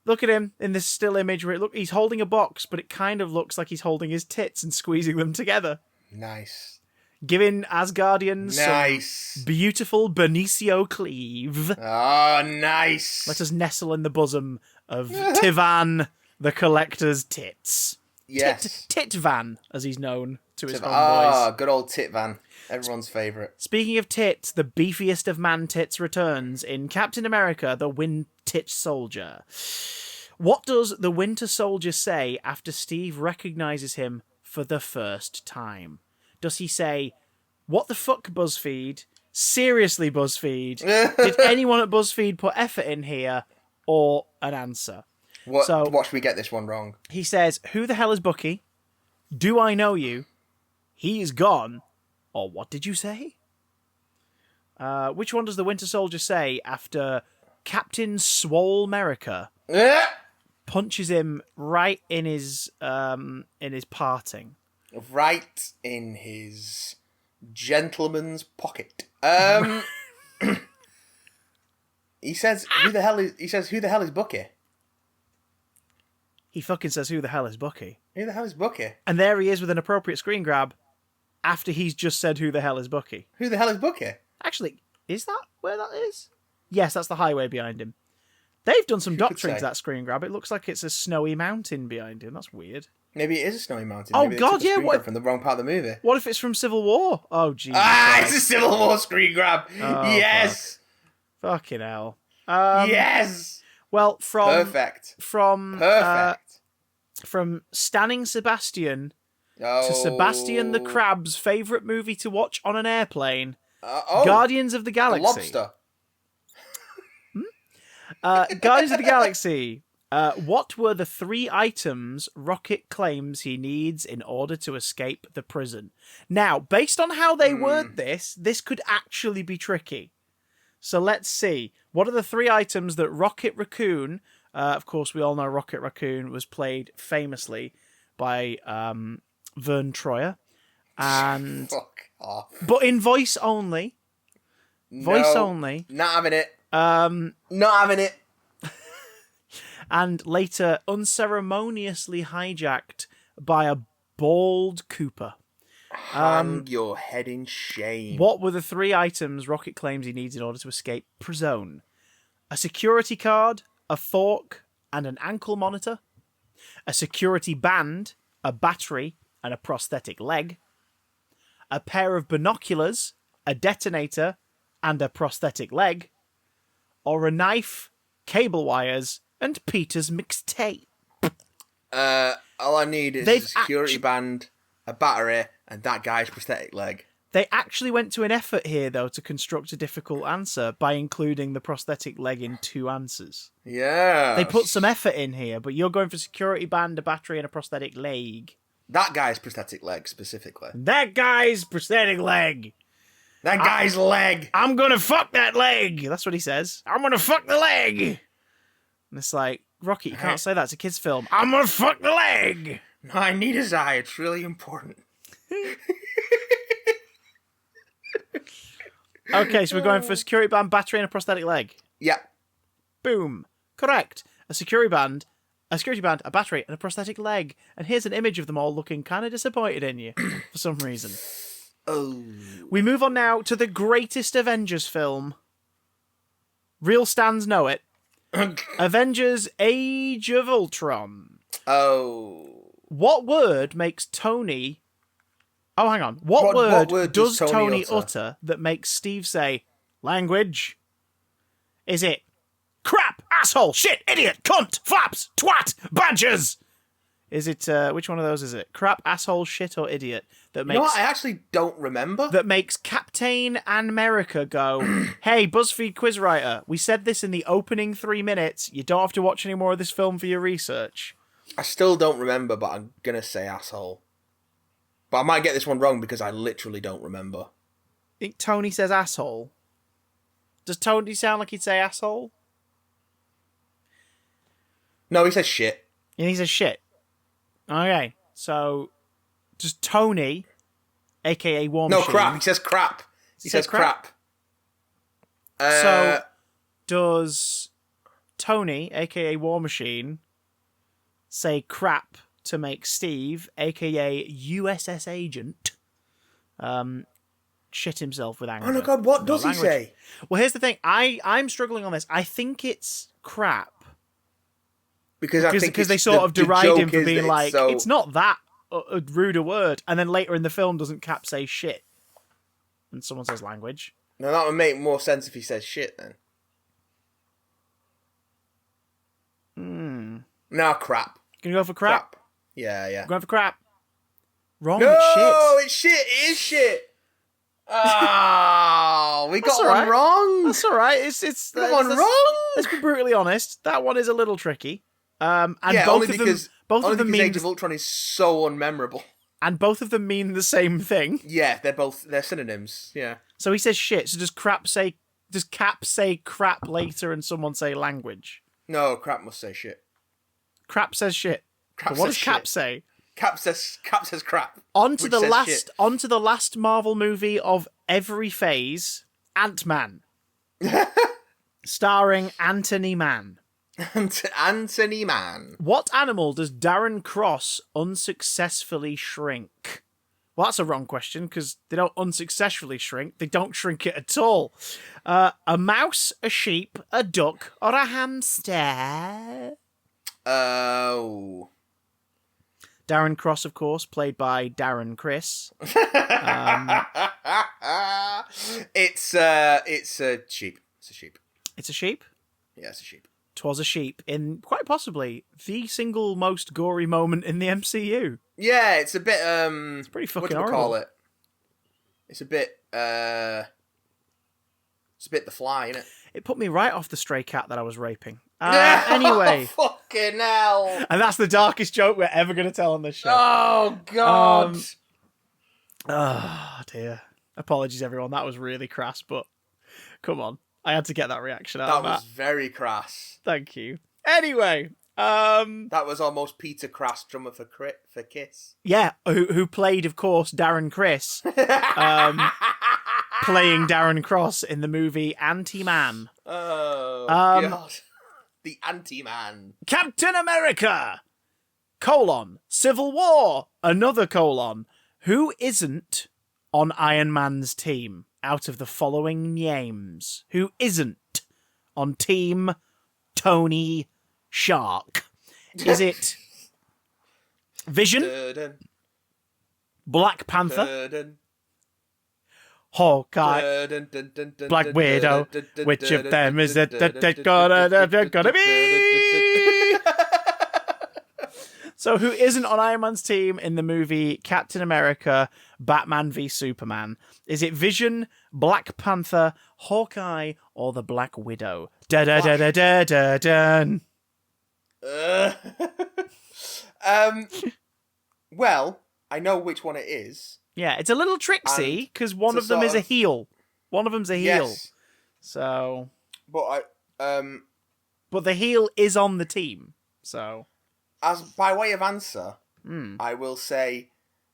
Look at him in this still image where he's holding a box, but it kind of looks like he's holding his tits and squeezing them together. Nice. Giving Asgardians Nice. some beautiful Benicio cleave. Oh, nice. Let us nestle in the bosom of Tivan, the Collector's tits. Yes. Titvan, as he's known to his homeboys. Ah, good old Titvan. Everyone's favourite. Speaking of tits, the beefiest of man tits returns in Captain America, the Winter Soldier. What does the Winter Soldier say after Steve recognizes him for the first time? Does he say, "What the fuck, Buzzfeed? Seriously, Buzzfeed? Did anyone at Buzzfeed put effort in here?" Or an answer? What should we get this one wrong? He says, "Who the hell is Bucky? Do I know you? He's gone. Or what did you say?" Which one does the Winter Soldier say after Captain Swole America punches him right in his parting? Right in his gentleman's pocket. He says, "Who the hell is Bucky?" He fucking says, "Who the hell is Bucky?" Who the hell is Bucky? And there he is with an appropriate screen grab after he's just said, "Who the hell is Bucky?" Who the hell is Bucky? Actually, is that where that is? Yes, that's the highway behind him. They've done some Who could doctoring to say? that screen grab. It looks like it's a snowy mountain behind him. That's weird. Maybe it is a snowy mountain. Oh, Maybe they God, took a yeah, screen what- grab from the wrong part of the movie. What if it's from Civil War? Oh, Jesus It's a Christ. Civil War screen grab. Oh, Yes. Fucking hell. Yes. Well, Perfect. From Stanning Sebastian to Sebastian the Crab's favourite movie to watch on an airplane, Guardians of the The Galaxy. lobster. Guardians of the Galaxy. What were the 3 items Rocket claims he needs in order to escape the prison? Now, based on how they word this could actually be tricky. So let's see. What are the 3 items that Rocket Raccoon, of course we all know Rocket Raccoon was played famously by Vern Troyer, and Fuck off. but in voice only. Voice only. Not having it. Not having it. And later unceremoniously hijacked by a bald Cooper. Hang your head in shame. What were the 3 items Rocket claims he needs in order to escape prison? A security card, a fork, and an ankle monitor. A security band, a battery, and a prosthetic leg. A pair of binoculars, a detonator, and a prosthetic leg. Or a knife, cable wires, and Peter's mixtape. All I need is a security band, a battery, and that guy's prosthetic leg. They actually went to an effort here, though, to construct a difficult answer by including the prosthetic leg in 2 answers. Yeah. They put some effort in here, but you're going for security band, a battery, and a prosthetic leg. That guy's prosthetic leg, specifically. That guy's prosthetic leg. That guy's leg. I'm gonna fuck that leg. That's what he says. I'm gonna fuck the leg. And it's like, Rocky, you can't say that. It's a kid's film. I'm gonna fuck the leg. No, I need his eye. It's really important. Okay, so we're going for a security band, battery, and a prosthetic leg. Yeah. Boom. Correct. A security band, a battery, and a prosthetic leg. And here's an image of them all looking kind of disappointed in you for some reason. Oh. We move on now to the greatest Avengers film. Real stans know it. Avengers Age of Ultron. Oh. What word makes Tony... Oh, hang on. What word does Tony utter that makes Steve say, language? Is it crap, asshole, shit, idiot, cunt, flaps, twat, badgers? Is it, which one of those is it? Crap, asshole, shit, or idiot? That makes, You know what? I actually don't remember. that makes Captain America go, hey, BuzzFeed quiz writer, we said this in the opening 3 minutes. You don't have to watch any more of this film for your research. I still don't remember, but I'm going to say asshole. But I might get this one wrong because I literally don't remember. I think Tony says asshole. Does Tony sound like he'd say asshole? No, he says shit. And he says shit. Okay, so does Tony, aka War No, Machine... crap. He says crap. He says crap. So does Tony, aka War Machine, say crap to make Steve, aka USS Agent, shit himself with anger? Oh my God, what does he say? Well, here's the thing. I'm struggling on this. I think it's crap. Because they sort of deride him for being like, it's not that rude a word. And then later in the film, doesn't Cap say shit? And someone says language. No, that would make more sense if he says shit then. No, crap. Gonna go for crap? Yeah. Going for crap. Wrong, No, it's shit. It is shit. Oh, we got right. one wrong. That's all right. It's got one wrong. Let's be brutally honest. That one is a little tricky. And yeah, both only of because, them, both only of them because mean, Age of Ultron is so unmemorable. and both of them mean the same thing. Yeah, they're synonyms. Yeah. So he says shit. So does Cap say crap later, and someone say language? No, crap must say shit. Crap says shit. Crap But what says does Cap shit. say? Cap says crap. On to which the says last. shit. On to the last Marvel movie of every phase. Ant-Man, starring Anthony Mann. Anthony Mann. What animal does Darren Cross unsuccessfully shrink? Well, that's a wrong question, because they don't unsuccessfully shrink. They don't shrink it at all. A mouse, a sheep, a duck, or a hamster? Oh. Darren Cross, of course, played by Darren Criss. It's a sheep. It's a sheep. It's a sheep? Yeah, it's a sheep. 'Twas a sheep in, quite possibly, the single most gory moment in the MCU. Yeah, it's a bit It's pretty fucking what do we horrible. call it? It's a bit The Fly, isn't it? It put me right off the stray cat that I was raping. Anyway. Fucking hell. And that's the darkest joke we're ever going to tell on this show. Oh God. Oh, dear. Apologies, everyone. That was really crass, but come on. I had to get that reaction out That of was very crass. Thank you. Anyway, That was almost Peter Crass, drummer for Kiss. yeah, who played, of course, Darren Criss, playing Darren Cross in the movie Anti-Man. Oh, God. The Anti-Man. Captain America, : Civil War, another : who isn't on Iron Man's team out of the following names? Who isn't on Team Tony Shark? Is it Vision, Dun, Black Panther, dun, Hawkeye, dun, dun, dun, dun, Black dun, Widow? dun, dun, Which dun, of them is it dun, that dun, gonna be? So who isn't on Iron Man's team in the movie Captain America, Batman v Superman? Is it Vision, Black Panther, Hawkeye, or the Black Widow? Da da da da da da dun. Well, I know which one it is. Yeah, it's a little tricksy because one it's of a them is sort a of- heel. One of them's a heel. Yes, So, but but the heel is on the team. So, as by way of answer, hmm. I will say,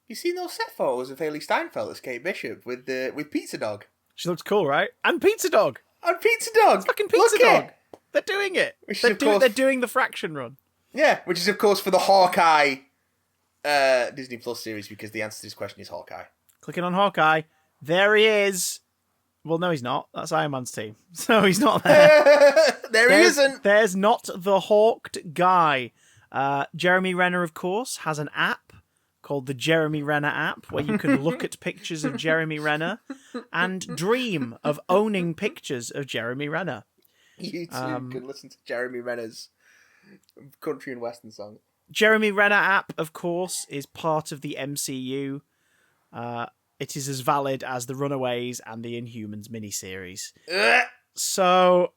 you seen those set photos of Haley Steinfeld as Kate Bishop with Pizza Dog? She looks cool, right? And Pizza Dog. And Pizza Dog! Fucking Pizza Look Dog. it. They're doing it. Which is, They're, of course- they're doing the fraction run. Yeah, which is of course for the Hawkeye Disney Plus series, because the answer to this question is Hawkeye. Clicking on Hawkeye. There he is. Well, no, he's not. That's Iron Man's team. So he's not there. There he isn't! There's not the hawked guy. Jeremy Renner, of course, has an app called the Jeremy Renner app, where you can look at pictures of Jeremy Renner and dream of owning pictures of Jeremy Renner. You too can listen to Jeremy Renner's country and western song. Jeremy Renner app, of course, is part of the MCU. It is as valid as the Runaways and the Inhumans miniseries. So,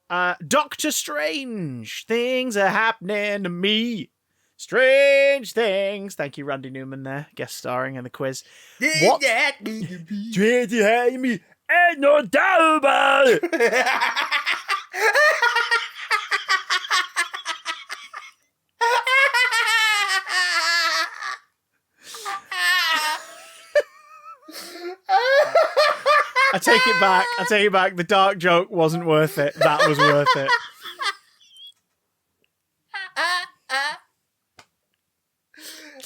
Doctor Strange, things are happening to me. Strange things. Thank you, Randy Newman there, guest starring in the quiz. What? Strange me. Ain't no doubt about it. I take it back. I take it back. The dark joke wasn't worth it. That was worth it.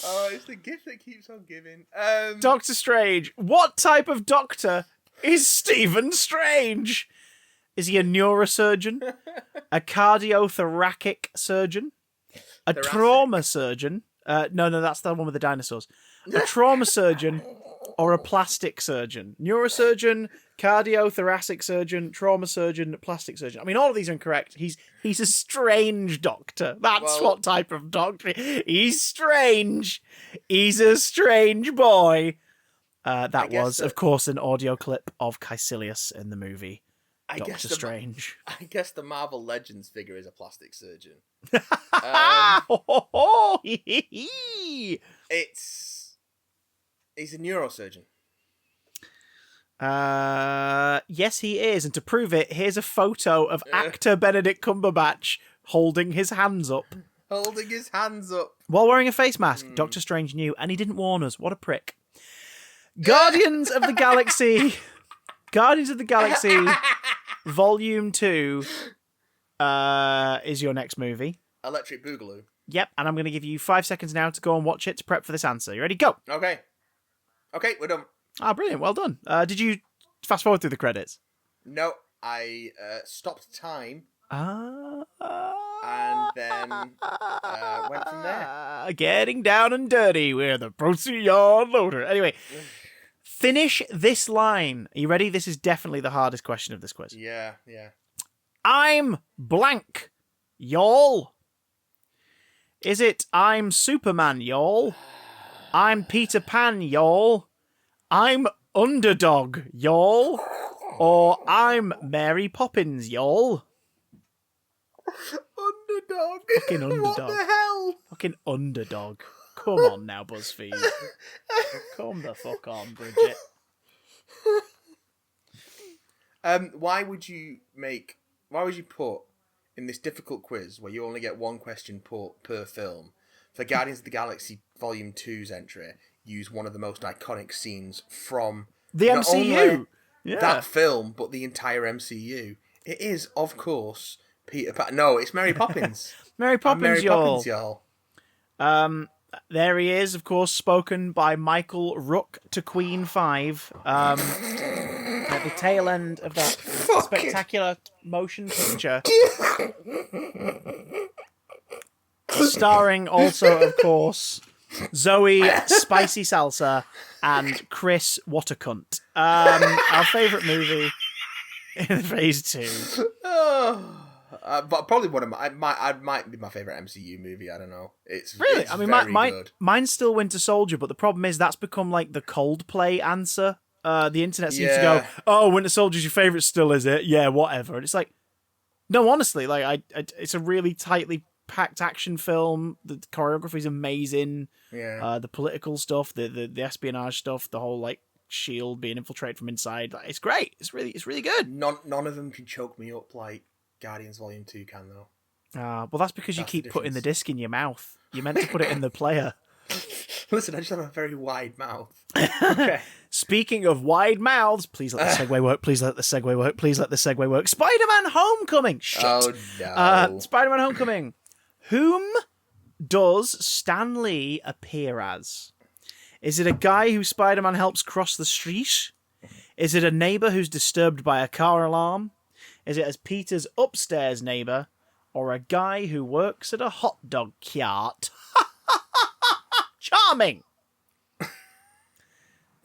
Oh, it's the gift that keeps on giving. Doctor Strange. What type of doctor is Stephen Strange? Is he a neurosurgeon? A cardiothoracic surgeon? A Thoracic. trauma surgeon? No, that's the one with the dinosaurs. A trauma surgeon or a plastic surgeon? Neurosurgeon, cardiothoracic surgeon, trauma surgeon, plastic surgeon. I mean, all of these are incorrect. He's a strange doctor. That's what type of doctor. He's strange. He's a strange boy. That was, of course, an audio clip of Caecilius in the movie Doctor Strange. I guess the Marvel Legends figure is a plastic surgeon. He's a neurosurgeon. Yes, he is. And to prove it, here's a photo of actor Benedict Cumberbatch holding his hands up. Holding his hands up. While wearing a face mask. Doctor Strange knew, and he didn't warn us. What a prick. Guardians of the Galaxy. Guardians of the Galaxy Volume 2 is your next movie. Electric Boogaloo. Yep, and I'm going to give you 5 seconds now to go and watch it to prep for this answer. You ready? Go! Okay, we're done. Ah, brilliant. Well done. Did you fast forward through the credits? No, I stopped time And then went from there. Getting down and dirty with the Procyon loader. Anyway, finish this line. Are you ready? This is definitely the hardest question of this quiz. Yeah. I'm blank, y'all. Is it I'm Superman, y'all? I'm Peter Pan, y'all? I'm Underdog, y'all? Or I'm Mary Poppins, y'all? Underdog. Fucking underdog. What the hell? Fucking underdog. Come on now, Buzzfeed. Come the fuck on, Bridget. Why would you put in this difficult quiz where you only get one question per film for Guardians of the Galaxy Volume 2's entry, use one of the most iconic scenes from the MCU? That film, but the entire MCU. It is, of course, Peter Pan. No, it's Mary Poppins. Mary Poppins, Poppins, y'all. There he is, of course, spoken by Michael Rook to Queen 5. At the tail end of that spectacular motion picture. Starring also, of course, Zoe Spicy Salsa and Chris Watercunt. Our favourite movie in Phase 2. But probably one of might be my favourite MCU movie. I don't know. It's really. It's I mean, good. mine's still Winter Soldier, but the problem is that's become like the Coldplay answer. The internet seems to go, "Oh, Winter Soldier's your favourite still, is it? Yeah, whatever." And it's like, no, honestly, like it's a really tightly packed action film. The choreography's amazing. Yeah. The political stuff, the espionage stuff, the whole like Shield being infiltrated from inside. Like, it's great. It's really good. None of them can choke me up like Guardians Volume 2 can, though. Well, that's because you keep putting the disc in your mouth. You're meant to put it in the player. Listen, I just have a very wide mouth. Okay. Speaking of wide mouths, please let the segue work. Please let the segue work. Please let the segue work. Spider-Man Homecoming. Shit. Oh, no. Spider-Man Homecoming. Whom does Stan Lee appear as? Is it a guy who Spider-Man helps cross the street? Is it a neighbour who's disturbed by a car alarm? Is it as Peter's upstairs neighbour? Or a guy who works at a hot dog cart? Charming!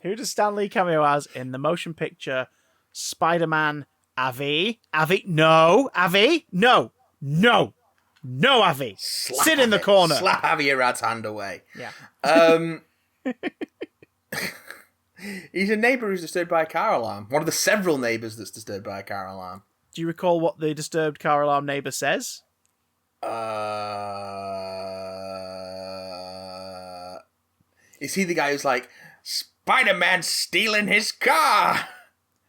Who does Stan Lee cameo as in the motion picture Spider-Man Avi? Avi? No! Avi? No! No! No, Avi! Sit in the corner! Slap Avi Arad's hand away. Yeah. He's a neighbour who's disturbed by a car alarm. One of the several neighbours that's disturbed by a car alarm. Do you recall what the disturbed car alarm neighbour says? Is he the guy who's like, Spider-Man's stealing his car?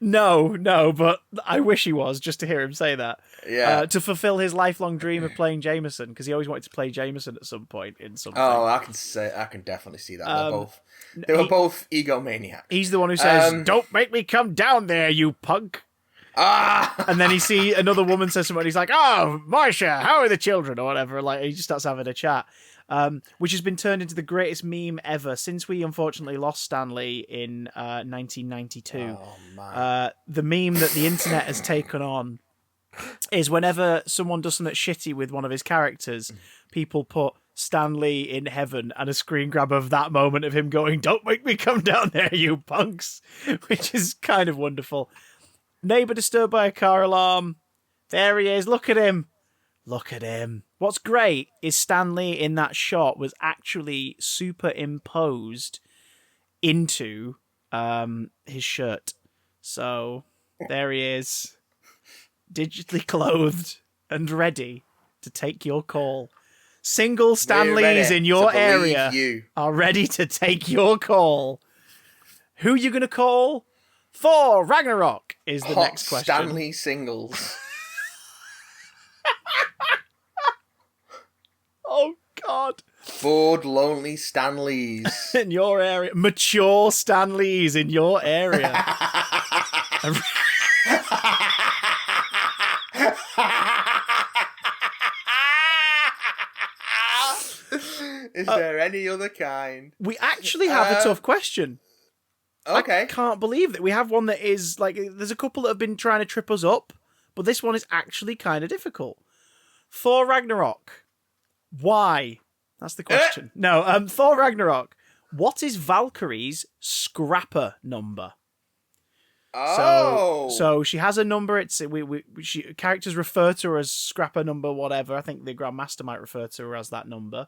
No, but I wish he was, just to hear him say that. Yeah. To fulfill his lifelong dream of playing Jameson, because he always wanted to play Jameson at some point in something. Oh, I can definitely see that. They were both egomaniacs. He's the one who says, "Don't make me come down there, you punk." And then he see another woman says something, and he's like, "Oh, Marcia, how are the children?" or whatever. Like, he just starts having a chat, which has been turned into the greatest meme ever since we unfortunately lost Stan Lee in 1992. Oh, man. The meme that the internet has taken on is whenever someone does something shitty with one of his characters, people put Stan Lee in heaven and a screen grab of that moment of him going, "Don't make me come down there, you punks," which is kind of wonderful. Neighbour disturbed by a car alarm. There he is. Look at him. Look at him. What's great is Stan Lee in that shot was actually superimposed into his shirt. So there he is, digitally clothed and ready to take your call. Single Stan Lees in your area are ready to take your call. Who you going to call? Thor Ragnarok is the next question. Stanley singles. Oh, God. Bored, lonely Stanleys. In your area. Mature Stanleys in your area. Is there any other kind? We actually have a tough question. Okay. I can't believe that we have one that is like, there's a couple that have been trying to trip us up, but this one is actually kind of difficult. Thor Ragnarok. Why? That's the question. No, Thor Ragnarok. What is Valkyrie's scrapper number? Oh. So she has a number. It's characters refer to her as scrapper number whatever. I think the Grandmaster might refer to her as that number.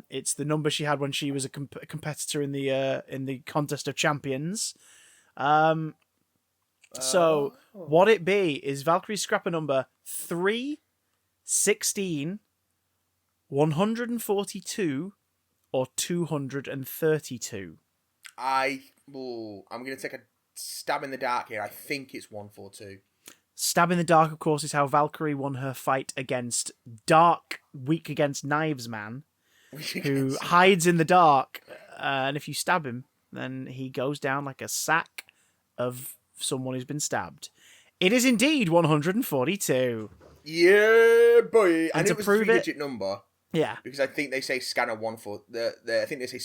It's the number she had when she was a competitor in the Contest of Champions. So what it be is Valkyrie's scrapper number 3, 16, 142, or 232. I'm going to take a stab in the dark here. I think it's 142. Stab in the dark, of course, is how Valkyrie won her fight against Dark, weak against Knives Man, who hides in the dark, and if you stab him, then he goes down like a sack of someone who's been stabbed. It is indeed 142. Yeah, boy. And to it was prove a 3-digit number. Yeah. Because I think they say scanner 142. I think they say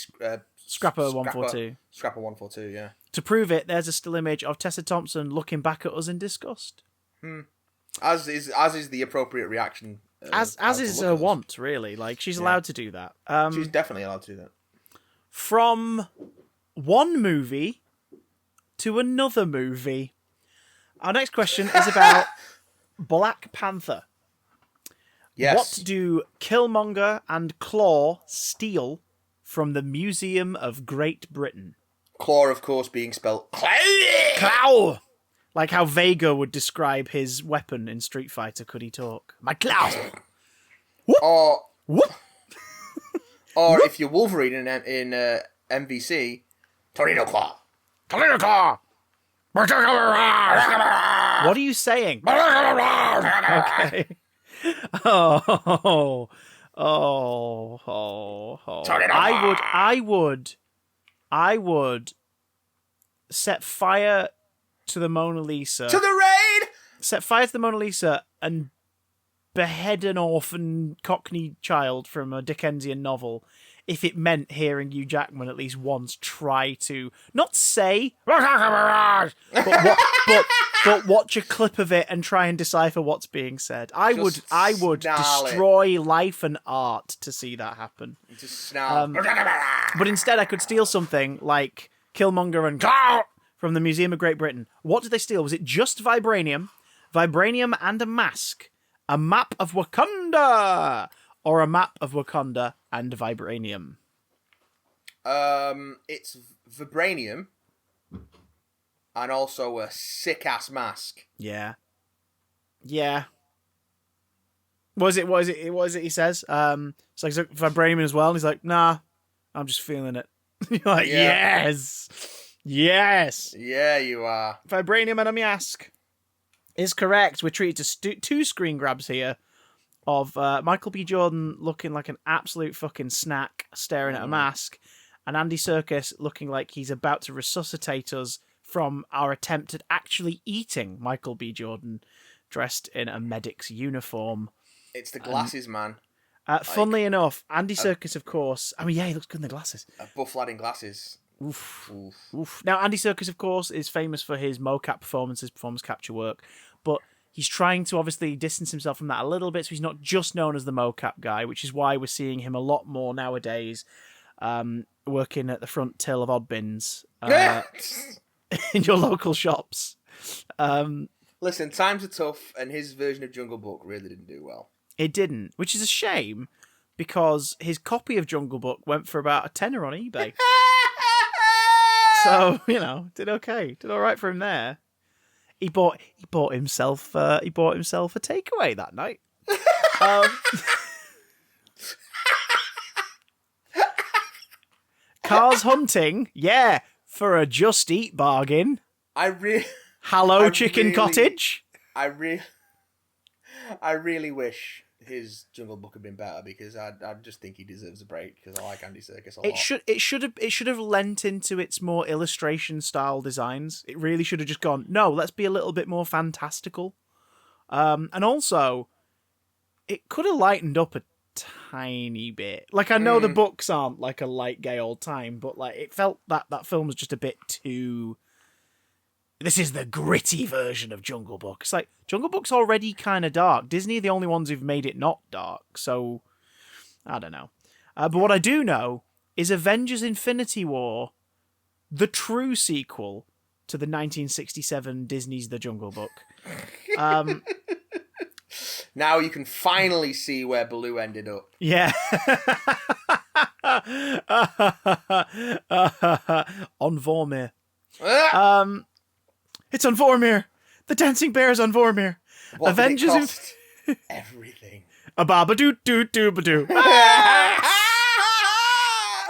Scrapper 142. Scrapper 142, yeah. To prove it, there's a still image of Tessa Thompson looking back at us in disgust. As is the appropriate reaction. As is her want, really. Like, she's allowed to do that. She's definitely allowed to do that. From one movie to another movie. Our next question is about Black Panther. Yes. What do Killmonger and Claw steal from the Museum of Great Britain? Claw, of course, being spelled Claw! Like how Vega would describe his weapon in Street Fighter, could he talk? My claw! Or Whoop! or if you're Wolverine in MVC, Tornado Claw. Tornado Claw! What are you saying? Okay. Oh. I would set fire to the Mona Lisa. To the raid! Set fire to the Mona Lisa and behead an orphan Cockney child from a Dickensian novel if it meant hearing Hugh Jackman at least once try to not say but watch a clip of it and try and decipher what's being said. I would destroy life and art to see that happen. Just snarl. But instead I could steal something like Killmonger and Claw from the Museum of Great Britain. What did they steal? Was it just vibranium and a mask, a map of Wakanda, or a map of Wakanda and vibranium? It's vibranium and also a sick-ass mask. Yeah. What is it he says? It's like vibranium as well, and he's like, nah, I'm just feeling it. You're like, yes! Yes. Yeah, you are. Vibranium Enemy-esque is correct. We're treated to two screen grabs here of Michael B. Jordan looking like an absolute fucking snack staring at a mask, and Andy Serkis looking like he's about to resuscitate us from our attempt at actually eating Michael B. Jordan dressed in a medic's uniform. It's the glasses, man. Funnily enough, Andy Serkis, of course. I mean, yeah, he looks good in the glasses. A buff lad in glasses. Oof. Now, Andy Serkis, of course, is famous for his mocap performances, performance capture work, but he's trying to obviously distance himself from that a little bit, so he's not just known as the mocap guy, which is why we're seeing him a lot more nowadays, working at the front till of odd bins in your local shops. Listen, times are tough, and his version of Jungle Book really didn't do well. It didn't, which is a shame, because his copy of Jungle Book went for about a tenner on eBay. So, did okay. Did all right for him there. He bought himself a takeaway that night. Cars hunting, yeah, for a Just Eat bargain. Chicken cottage. I really wish his Jungle Book had been better, because I just think he deserves a break, because I like Andy Serkis a lot. It should have lent into its more illustration style designs. It really should have just gone, no, let's be a little bit more fantastical. And also, it could have lightened up a tiny bit. Like, I know the books aren't like a light gay old time, but like it felt that film was just a bit too. This is the gritty version of Jungle Book. It's like, Jungle Book's already kind of dark. Disney are the only ones who've made it not dark. So, I don't know. But what I do know is Avengers Infinity War, the true sequel to the 1967 Disney's The Jungle Book. Now you can finally see where Baloo ended up. Yeah. On Vormir. It's on Vormir. The dancing bear is on Vormir. What Avengers did it cost? Everything. A babadoo doo doo badoo.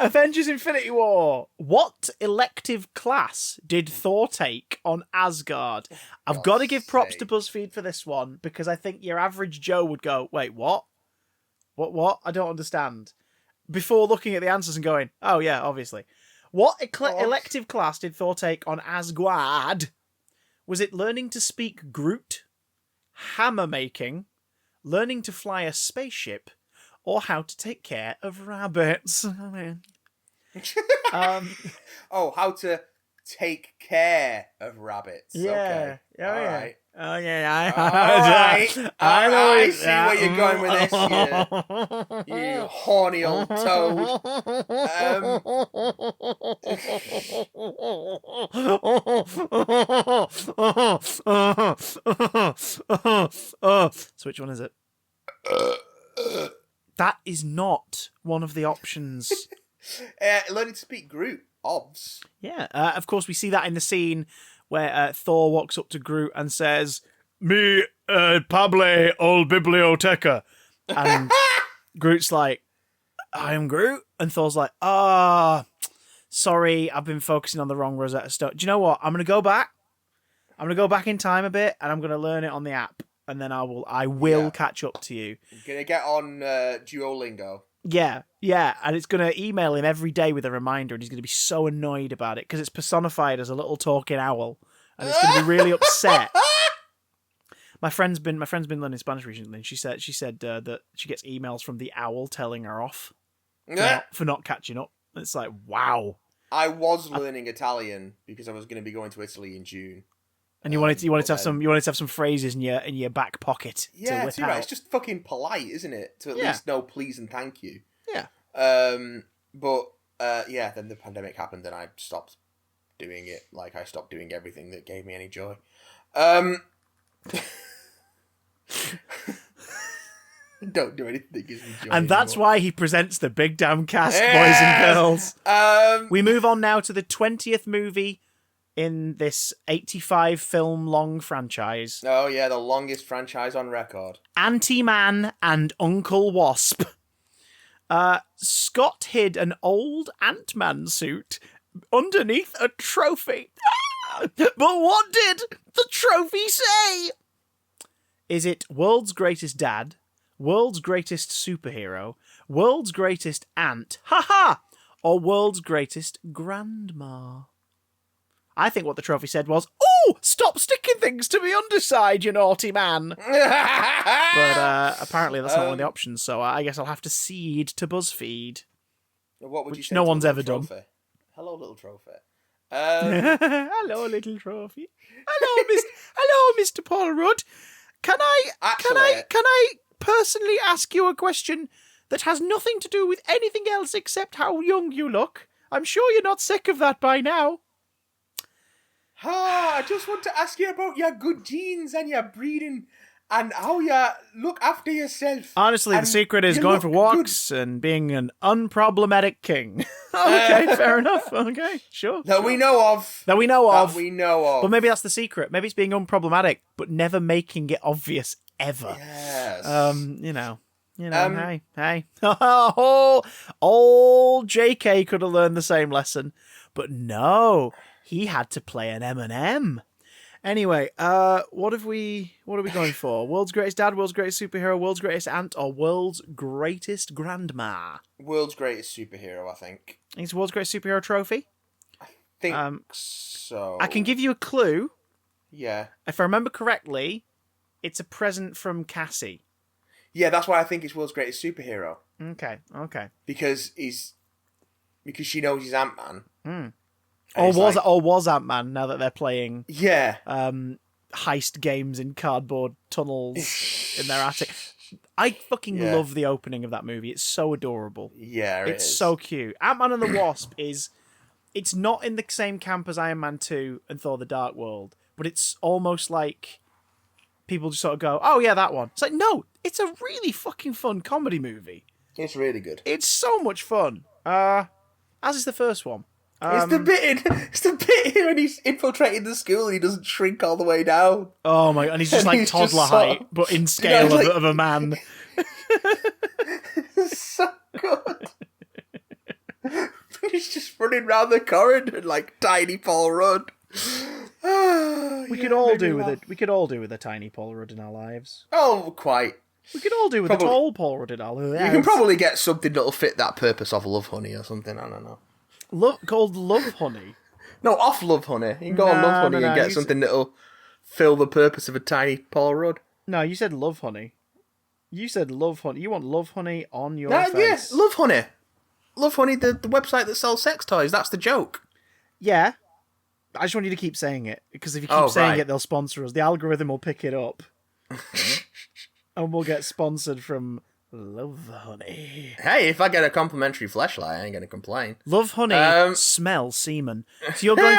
Avengers Infinity War. What elective class did Thor take on Asgard? I've got to give props to BuzzFeed for this one, because I think your average Joe would go, wait, what? What? I don't understand. Before looking at the answers and going, oh yeah, obviously. What elective class did Thor take on Asgard? Was it learning to speak Groot, hammer making, learning to fly a spaceship, or how to take care of rabbits? How to take care of rabbits. Yeah. Okay. Oh, All yeah. right. Oh, yeah. I see Yeah. where you're going with this, you horny old toad. So which one is it? That is not one of the options. Learning to speak Groot. Obs. Yeah, of course we see that in the scene where Thor walks up to Groot and says, "Me, Pable, old biblioteca," and Groot's like, "I am Groot," and Thor's like, sorry, I've been focusing on the wrong Rosetta Stone. Do you know what? I'm gonna go back. I'm gonna go back in time a bit, and I'm gonna learn it on the app, and then I will catch up to you. Gonna get on Duolingo. Yeah, and it's going to email him every day with a reminder, and he's going to be so annoyed about it because it's personified as a little talking owl, and it's going to be really upset. My friend's been learning Spanish recently, and she said that she gets emails from the owl telling her off for not catching up. It's like, wow. I was learning Italian because I was going to be going to Italy in June. And you wanted to have some phrases in your back pocket. Yeah, to whip too right. out. It's just fucking polite, isn't it? To at least know please and thank you. Yeah. Then the pandemic happened and I stopped doing it. Like, I stopped doing everything that gave me any joy. Don't do anything that gives me joy. And that's anymore. why he presents the big damn cast, boys and girls. We move on now to the 20th movie in this 85 film long franchise. Oh yeah, the longest franchise on record. Ant-Man and Uncle Wasp. Scott hid an old Ant-Man suit underneath a trophy. But what did the trophy say? Is it world's greatest dad, world's greatest superhero, world's greatest aunt, or world's greatest grandma? I think what the trophy said was, "Oh, stop sticking things to me underside, you naughty man." But apparently that's not one of the options, so I guess I'll have to cede to BuzzFeed. What would Which you say no to a one's little ever done. trophy? Hello, little trophy. Hello, little trophy. Hello, Mr. Paul Rudd. Can I personally ask you a question that has nothing to do with anything else except how young you look? I'm sure you're not sick of that by now. I just want to ask you about your good genes and your breeding and how you look after yourself. Honestly, the And secret is you going look for walks and being an unproblematic king. Okay, fair enough. Okay, sure. That we know of. That we know of. But But maybe that's the secret. Maybe it's being unproblematic, but never making it obvious ever. Yes. Hey. Oh, old JK could have learned the same lesson, but no, he had to play an M&M. Anyway, what are we going for? World's greatest dad, world's greatest superhero, world's greatest aunt, or world's greatest grandma? World's greatest superhero, I think. It's world's greatest superhero trophy. Think so. I can give you a clue. Yeah. If I remember correctly, it's a present from Cassie. Yeah, that's why I think it's world's greatest superhero. Okay. Because she knows he's Ant-Man. Or was Ant-Man, now that they're playing Yeah. heist games in cardboard tunnels in their attic. I fucking love the opening of that movie. It's so adorable. Yeah, it's so cute. Ant-Man and the Wasp it's not in the same camp as Iron Man 2 and Thor the Dark World, but it's almost like people just sort of go, "Oh yeah, that one." It's like, no, it's a really fucking fun comedy movie. It's really good. It's so much fun. As is the first one. It's the bit when he's infiltrating the school and he doesn't shrink all the way down. Oh my! And he's just like he's toddler just height, but in scale of a man. It's so good. He's just running around the corridor like tiny Paul Rudd. We could all do with a tiny Paul Rudd in our lives. Oh, quite. We could all do with a tall Paul Rudd in our lives. You can probably get something that'll fit that purpose of Love Honey or something. I don't know. Called Love Honey. No, off Love Honey. You can go on Love Honey and get something that'll fill the purpose of a tiny Paul Rudd. No, you said Love Honey. You said Love Honey. You want Love Honey on your face. Yeah, Love Honey. Love Honey, the website that sells sex toys. That's the joke. Yeah. I just want you to keep saying it, because if you keep saying it, they'll sponsor us. The algorithm will pick it up. And we'll get sponsored from Love Honey. Hey, if I get a complimentary fleshlight, I ain't going to complain. Love Honey smells semen. So you're going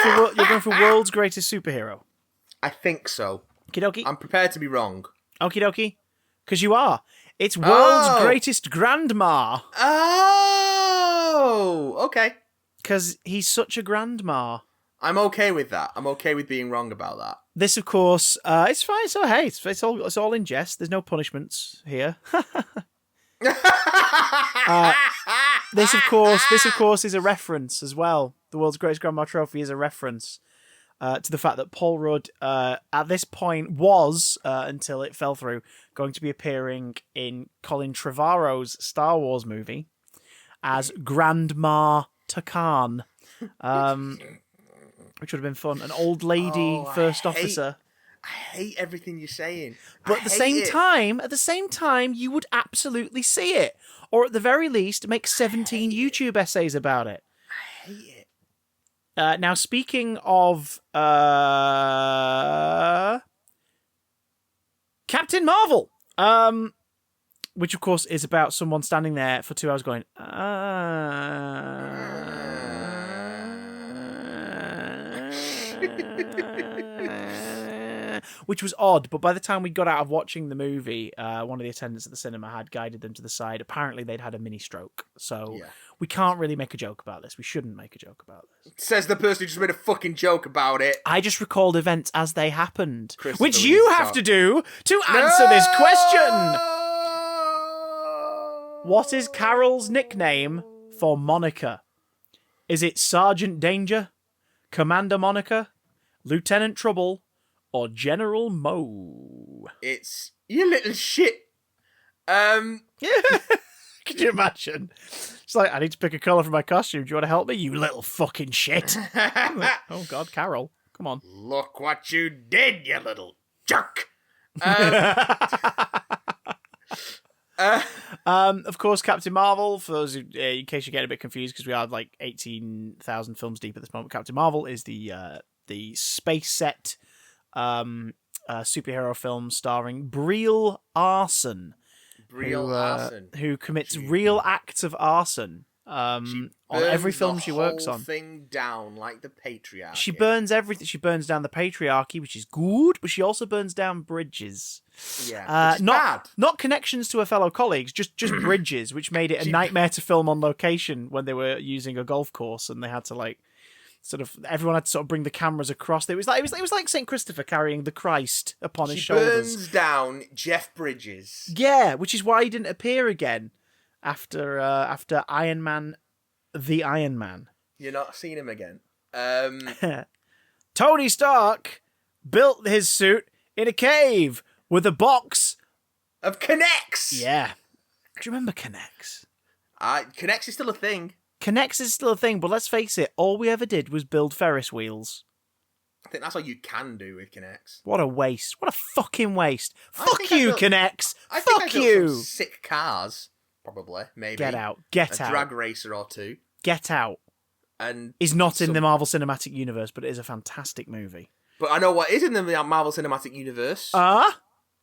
for world's greatest superhero? I think so. Okie dokie. I'm prepared to be wrong. Okie dokie. Because you are. It's world's greatest grandma. Oh, okay. Because he's such a grandma. I'm okay with that. I'm okay with being wrong about that. This, of course, it's fine. So hey, it's all in jest. There's no punishments here. This, of course, is a reference as well. The world's greatest grandma trophy is a reference to the fact that Paul Rudd, at this point, was until it fell through, going to be appearing in Colin Trevorrow's Star Wars movie as Grandma Takan. Which would have been fun. An old lady first officer. I hate everything you're saying. But at the same time, you would absolutely see it. Or at the very least, make 17 YouTube essays about it. I hate it. Now, speaking of Captain Marvel, which of course is about someone standing there for 2 hours going, which was odd, but by the time we got out of watching the movie, one of the attendants at the cinema had guided them to the side. Apparently, they'd had a mini stroke, so we can't really make a joke about this. We shouldn't make a joke about this. Says the person who just made a fucking joke about it. I just recalled events as they happened, which you have to do to answer this question. What is Carol's nickname for Monica? Is it Sergeant Danger, Commander Monica, Lieutenant Trouble, or General Mo? It's you little shit. Could you imagine? It's like, I need to pick a colour for my costume. Do you want to help me, you little fucking shit? Oh, God, Carol. Come on. Look what you did, you little jerk. Of course, Captain Marvel, for those who, in case you're getting a bit confused, because we are like 18,000 films deep at this moment, Captain Marvel is the space set superhero film starring Brie Larson. Who commits real acts of arson on every film she works on. Thing down like the patriarchy. She burns everything. She burns down the patriarchy, which is good, but she also burns down bridges. Yeah, not connections to her fellow colleagues, just bridges, which made it a nightmare to film on location when they were using a golf course and they had to like sort of everyone had to sort of bring the cameras across. It was like Saint Christopher carrying the Christ upon his shoulders. She burns down Jeff Bridges. Yeah, which is why he didn't appear again after Iron Man, the Iron Man. You're not seeing him again. Tony Stark built his suit in a cave with a box of Connects. Yeah, do you remember Connects? Connects is still a thing. Connects is still a thing, but let's face it, all we ever did was build Ferris wheels. I think that's all you can do with Connects. What a waste. What a fucking waste. Fuck you, Connects. Fuck you. Some sick cars, probably, maybe. Get out. Get out. A drag racer or two. Get out. And is not in the Marvel Cinematic Universe, but it is a fantastic movie. But I know what is in the Marvel Cinematic Universe.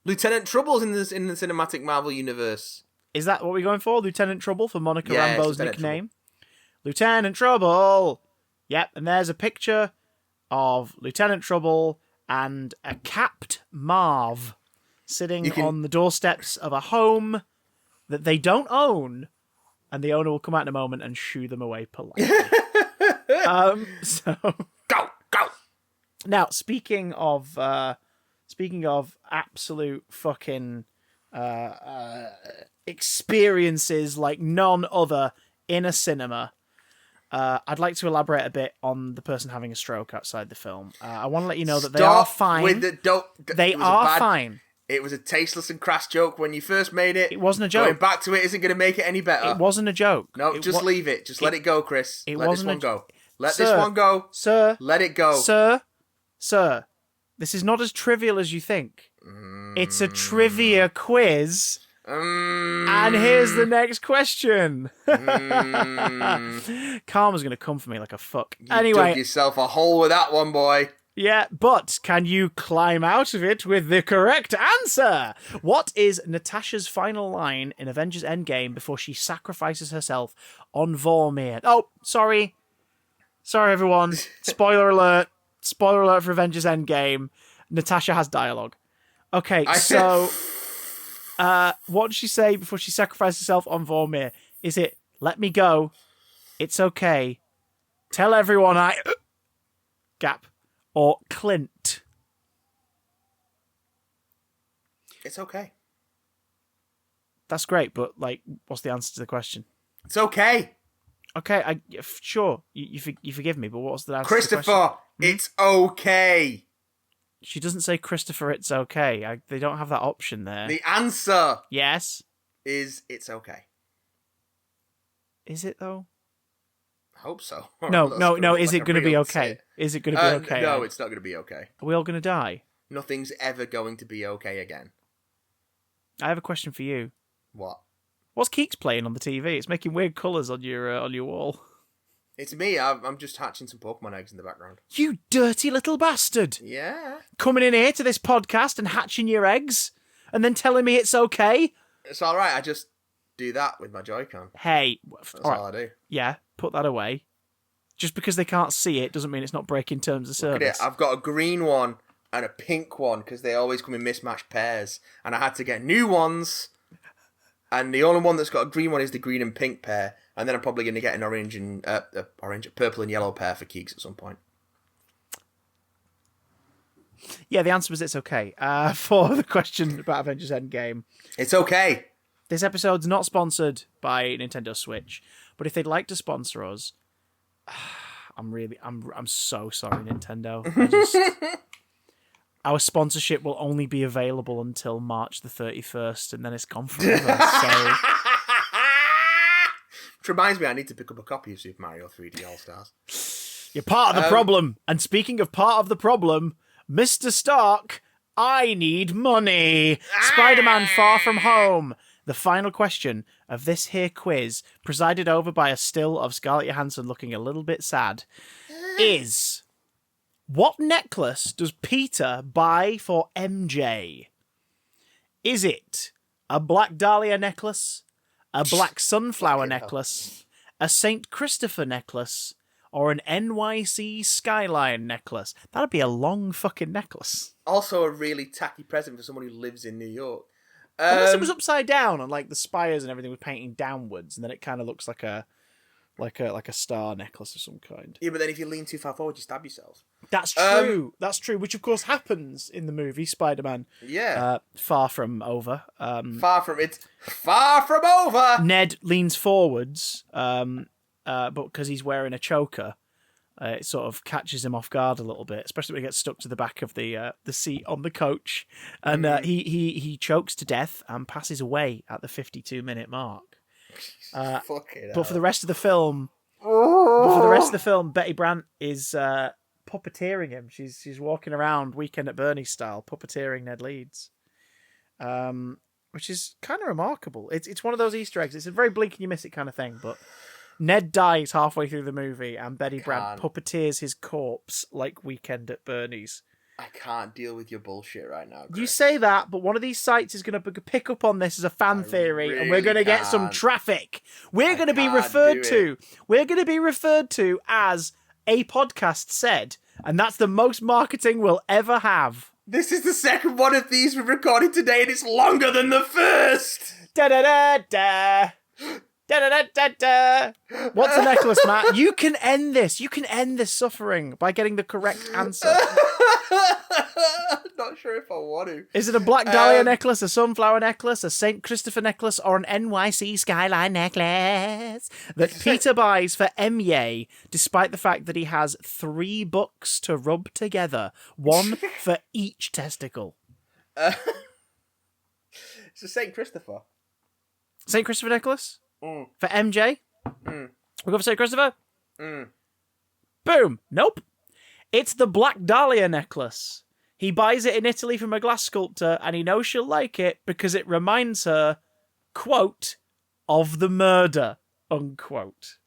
Lieutenant Trouble's in the Cinematic Marvel Universe. Is that what we're going for? Lieutenant Trouble for Monica Rambeau's nickname? Lieutenant Trouble. Yep, and there's a picture of Lieutenant Trouble and a capped Marv sitting on the doorsteps of a home that they don't own, and the owner will come out in a moment and shoo them away politely. So go. Now, speaking of absolute fucking experiences like none other in a cinema, I'd like to elaborate a bit on the person having a stroke outside the film. I want to let you know that they are fine. They are fine. It was a tasteless and crass joke when you first made it. It wasn't a joke. Going back to it isn't going to make it any better. It wasn't a joke. No, just leave it. Just let it go, Chris. Let this one go. Let Sir, this one go. Sir. Let it go. Sir. This is not as trivial as you think. It's a trivia quiz. And here's the next question. Karma's going to come for me like a fuck. You dug yourself a hole with that one, boy. Yeah, but can you climb out of it with the correct answer? What is Natasha's final line in Avengers Endgame before she sacrifices herself on Vormir? Oh, sorry. Sorry, everyone. Spoiler alert. Spoiler alert for Avengers Endgame. Natasha has dialogue. Okay, so what did she say before she sacrificed herself on Vormir? Is it, let me go, it's okay, tell everyone I... Gap. Or Clint? It's okay. That's great, but, like, what's the answer to the question? It's okay. Okay, sure, you forgive me, but what's the answer Christopher, to the question? it's okay. She doesn't say, Christopher, it's okay. They don't have that option there. The answer... Yes? ...is it's okay. Is it, though? I hope so. No, is it going to be okay? Is it going to be okay? No, it's not going to be okay. Are we all going to die? Nothing's ever going to be okay again. I have a question for you. What? What's Keeks playing on the TV? It's making weird colours on your wall. It's me. I'm just hatching some Pokemon eggs in the background. You dirty little bastard! Yeah. Coming in here to this podcast and hatching your eggs, and then telling me it's okay? It's all right. I just do that with my Joy-Con. Hey, that's all I do. Yeah, put that away. Just because they can't see it doesn't mean it's not breaking terms of service. Look at it. I've got a green one and a pink one because they always come in mismatched pairs, and I had to get new ones. And the only one that's got a green one is the green and pink pair, and then I'm probably going to get an orange and purple and yellow pair for Keeks at some point. Yeah, the answer was it's okay. For the question about Avengers Endgame, it's okay. This episode's not sponsored by Nintendo Switch, but if they'd like to sponsor us, I'm so sorry, Nintendo. Our sponsorship will only be available until March the 31st, and then it's gone forever. So Which reminds me, I need to pick up a copy of Super Mario 3D All Stars. you're part of the problem. And speaking of part of the problem, Mr. Stark, I need money. Spider-Man Far From Home. The final question of this here quiz, presided over by a still of Scarlett Johansson looking a little bit sad, is: what necklace does Peter buy for MJ? Is it a Black Dahlia necklace, a Black Sunflower necklace, a St. Christopher necklace, or an NYC Skyline necklace? That'd be a long fucking necklace. Also a really tacky present for someone who lives in New York. Unless it was upside down and like the spires and everything was painting downwards, and then it kind of looks like a star necklace of some kind. Yeah, but then if you lean too far forward, you stab yourself. That's true. That's true. Which of course happens in the movie Spider-Man. Yeah. Far From Over. Far from over. Ned leans forwards, but because he's wearing a choker, it sort of catches him off guard a little bit, especially when he gets stuck to the back of the seat on the coach, and he chokes to death and passes away at the 52-minute mark. But for the rest of the film, Betty Brant is puppeteering him. She's walking around Weekend at Bernie's style, puppeteering Ned Leeds, which is kind of remarkable. It's one of those Easter eggs. It's a very blink and you miss it kind of thing, but Ned dies halfway through the movie, and Betty Brant puppeteers his corpse like Weekend at Bernie's. I can't deal with your bullshit right now, Chris. You say that, but one of these sites is going to pick up on this as a fan theory, and we're going to get some traffic. We're going to be referred to. We're going to be referred to as a podcast said, and that's the most marketing we'll ever have. This is the second one of these we've recorded today, and it's longer than the first. Da da da da. Da-da-da-da-da. What's a necklace, Matt? You can end this. You can end this suffering by getting the correct answer. Not sure if I want to. Is it a Black Dahlia necklace, a sunflower necklace, a St. Christopher necklace, or an NYC Skyline necklace that Peter buys for MJ, despite the fact that he has 3 books to rub together, one for each testicle? It's a St. Christopher. St. Christopher necklace? For MJ? We go for St. Christopher? Boom. Nope. It's the Black Dahlia necklace. He buys it in Italy from a glass sculptor, and he knows she'll like it because it reminds her, quote, of the murder, unquote.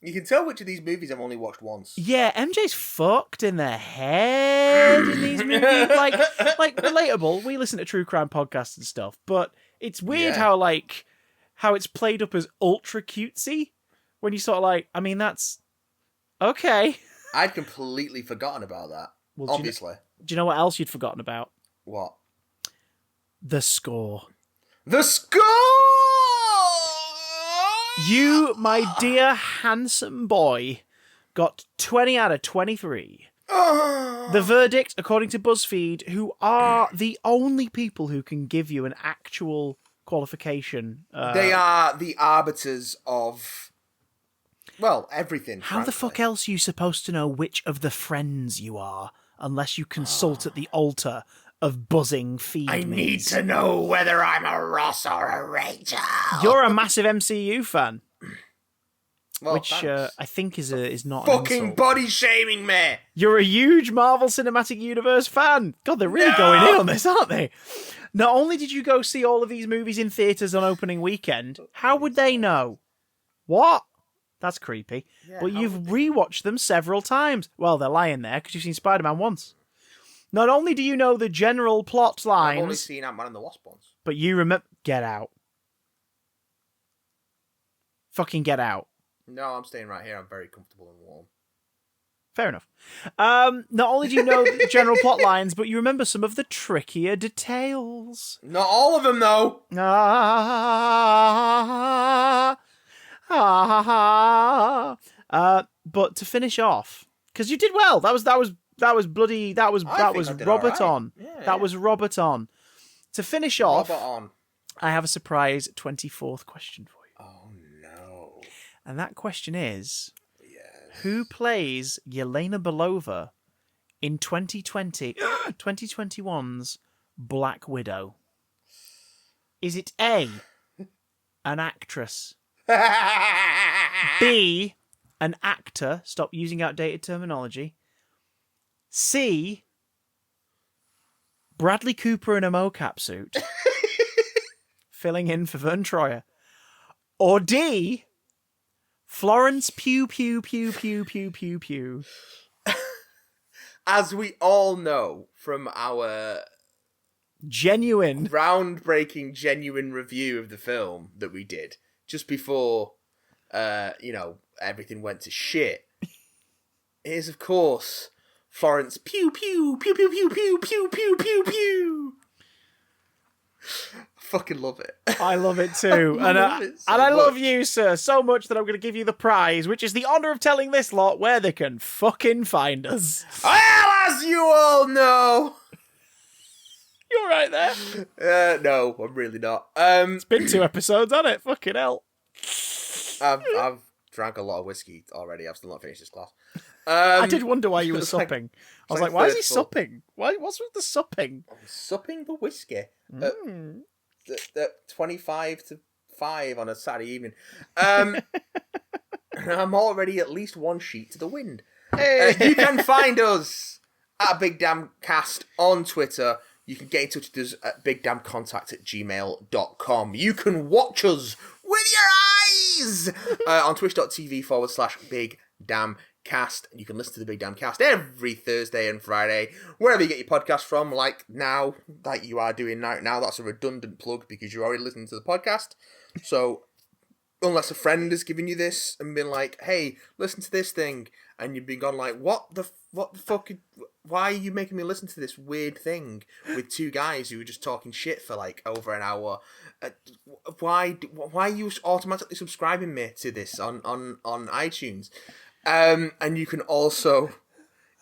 You can tell which of these movies I've only watched once. Yeah, MJ's fucked in the head in these movies. like relatable. We listen to true crime podcasts and stuff, but it's weird how it's played up as ultra cutesy when you sort of like, I mean, that's okay. I'd completely forgotten about that. Well, obviously. Do you know what else you'd forgotten about? What? The score. The score! You, my dear handsome boy, got 20 out of 23. The verdict, according to Buzzfeed, who are the only people who can give you an actual qualification. They are the arbiters of, well, everything. How frankly. The fuck else are you supposed to know which of the friends you are, unless you consult at the altar of buzzing feed I need to know whether I'm a Ross or a Rachel. You're a massive MCU fan. Well, which I think is not fucking body shaming me. You're a huge Marvel Cinematic Universe fan. God, they're really going in on this, aren't they? Not only did you go see all of these movies in theaters on opening weekend, how would they know? What? That's creepy. Yeah, but you've rewatched them several times. Well, they're lying there because you've seen Spider-Man once. Not only do you know the general plot lines... I've only seen Ant-Man and the Wasp once. But you remember... Get out. Fucking get out. No, I'm staying right here. I'm very comfortable and warm. Fair enough. Not only do you know the general plot lines, but you remember some of the trickier details. Not all of them, though. But to finish off, because you did well. That was Robert right. on. Yeah, that was Robert on. To finish off, Robert on. I have a surprise 24th question for you. Oh no. And that question is, who plays Yelena Belova in 2021's Black Widow? Is it A, an actress, B, an actor, stop using outdated terminology, C, Bradley Cooper in a mocap suit, filling in for Vern Troyer, or D, Florence Pew Pew Pew Pew Pew Pew Pew? As we all know from our Genuine. groundbreaking, genuine review of the film that we did just before, everything went to shit, it is, of course, Florence Pew Pew Pew Pew Pew Pew Pew Pew Pew Pew. I fucking love it. I love it too. I love it so I love much. you, sir, so much that I'm going to give you the prize, which is the honour of telling this lot where they can fucking find us. Well, as you all know. You're right there. No, I'm really not. It's been 2 episodes, hasn't it? Fucking hell. I've drank a lot of whiskey already. I've still not finished this glass. I did wonder why you were it's like- supping. I was like like, why is he third full. supping? What's with the supping? I'm supping the whiskey. Mm. At 25 to 5 on a Saturday evening. I'm already at least one sheet to the wind. You can find us at Big Damn Cast on Twitter. You can get in touch with us at bigdamncontact@gmail.com. You can watch us with your eyes on twitch.tv/Big Damn Cast. You can listen to the Big Damn Cast every Thursday and Friday, wherever you get your podcast from, like now, like you are doing now. That's a redundant plug because you're already listening to the podcast. So, unless a friend has given you this and been like, hey, listen to this thing, and you've been gone like, what the fuck, why are you making me listen to this weird thing with 2 guys who were just talking shit for like over an hour? Why are you automatically subscribing me to this on iTunes? And you can also,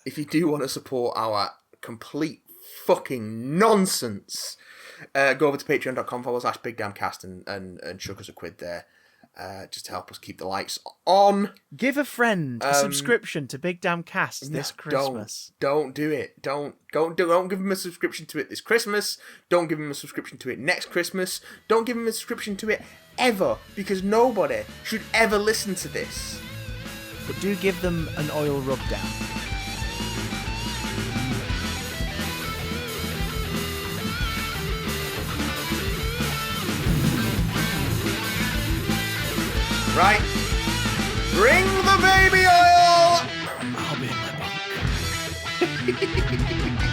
if you do want to support our complete fucking nonsense, go over to patreon.com/bigdamncast and chuck us a quid there, just to help us keep the lights on. Give a friend a subscription to Big Damn Cast this Christmas. Don't do it. Don't give him a subscription to it this Christmas. Don't give him a subscription to it next Christmas. Don't give him a subscription to it ever, because nobody should ever listen to this. But do give them an oil rub down. Right? Bring the baby oil! I'll be in my bunk.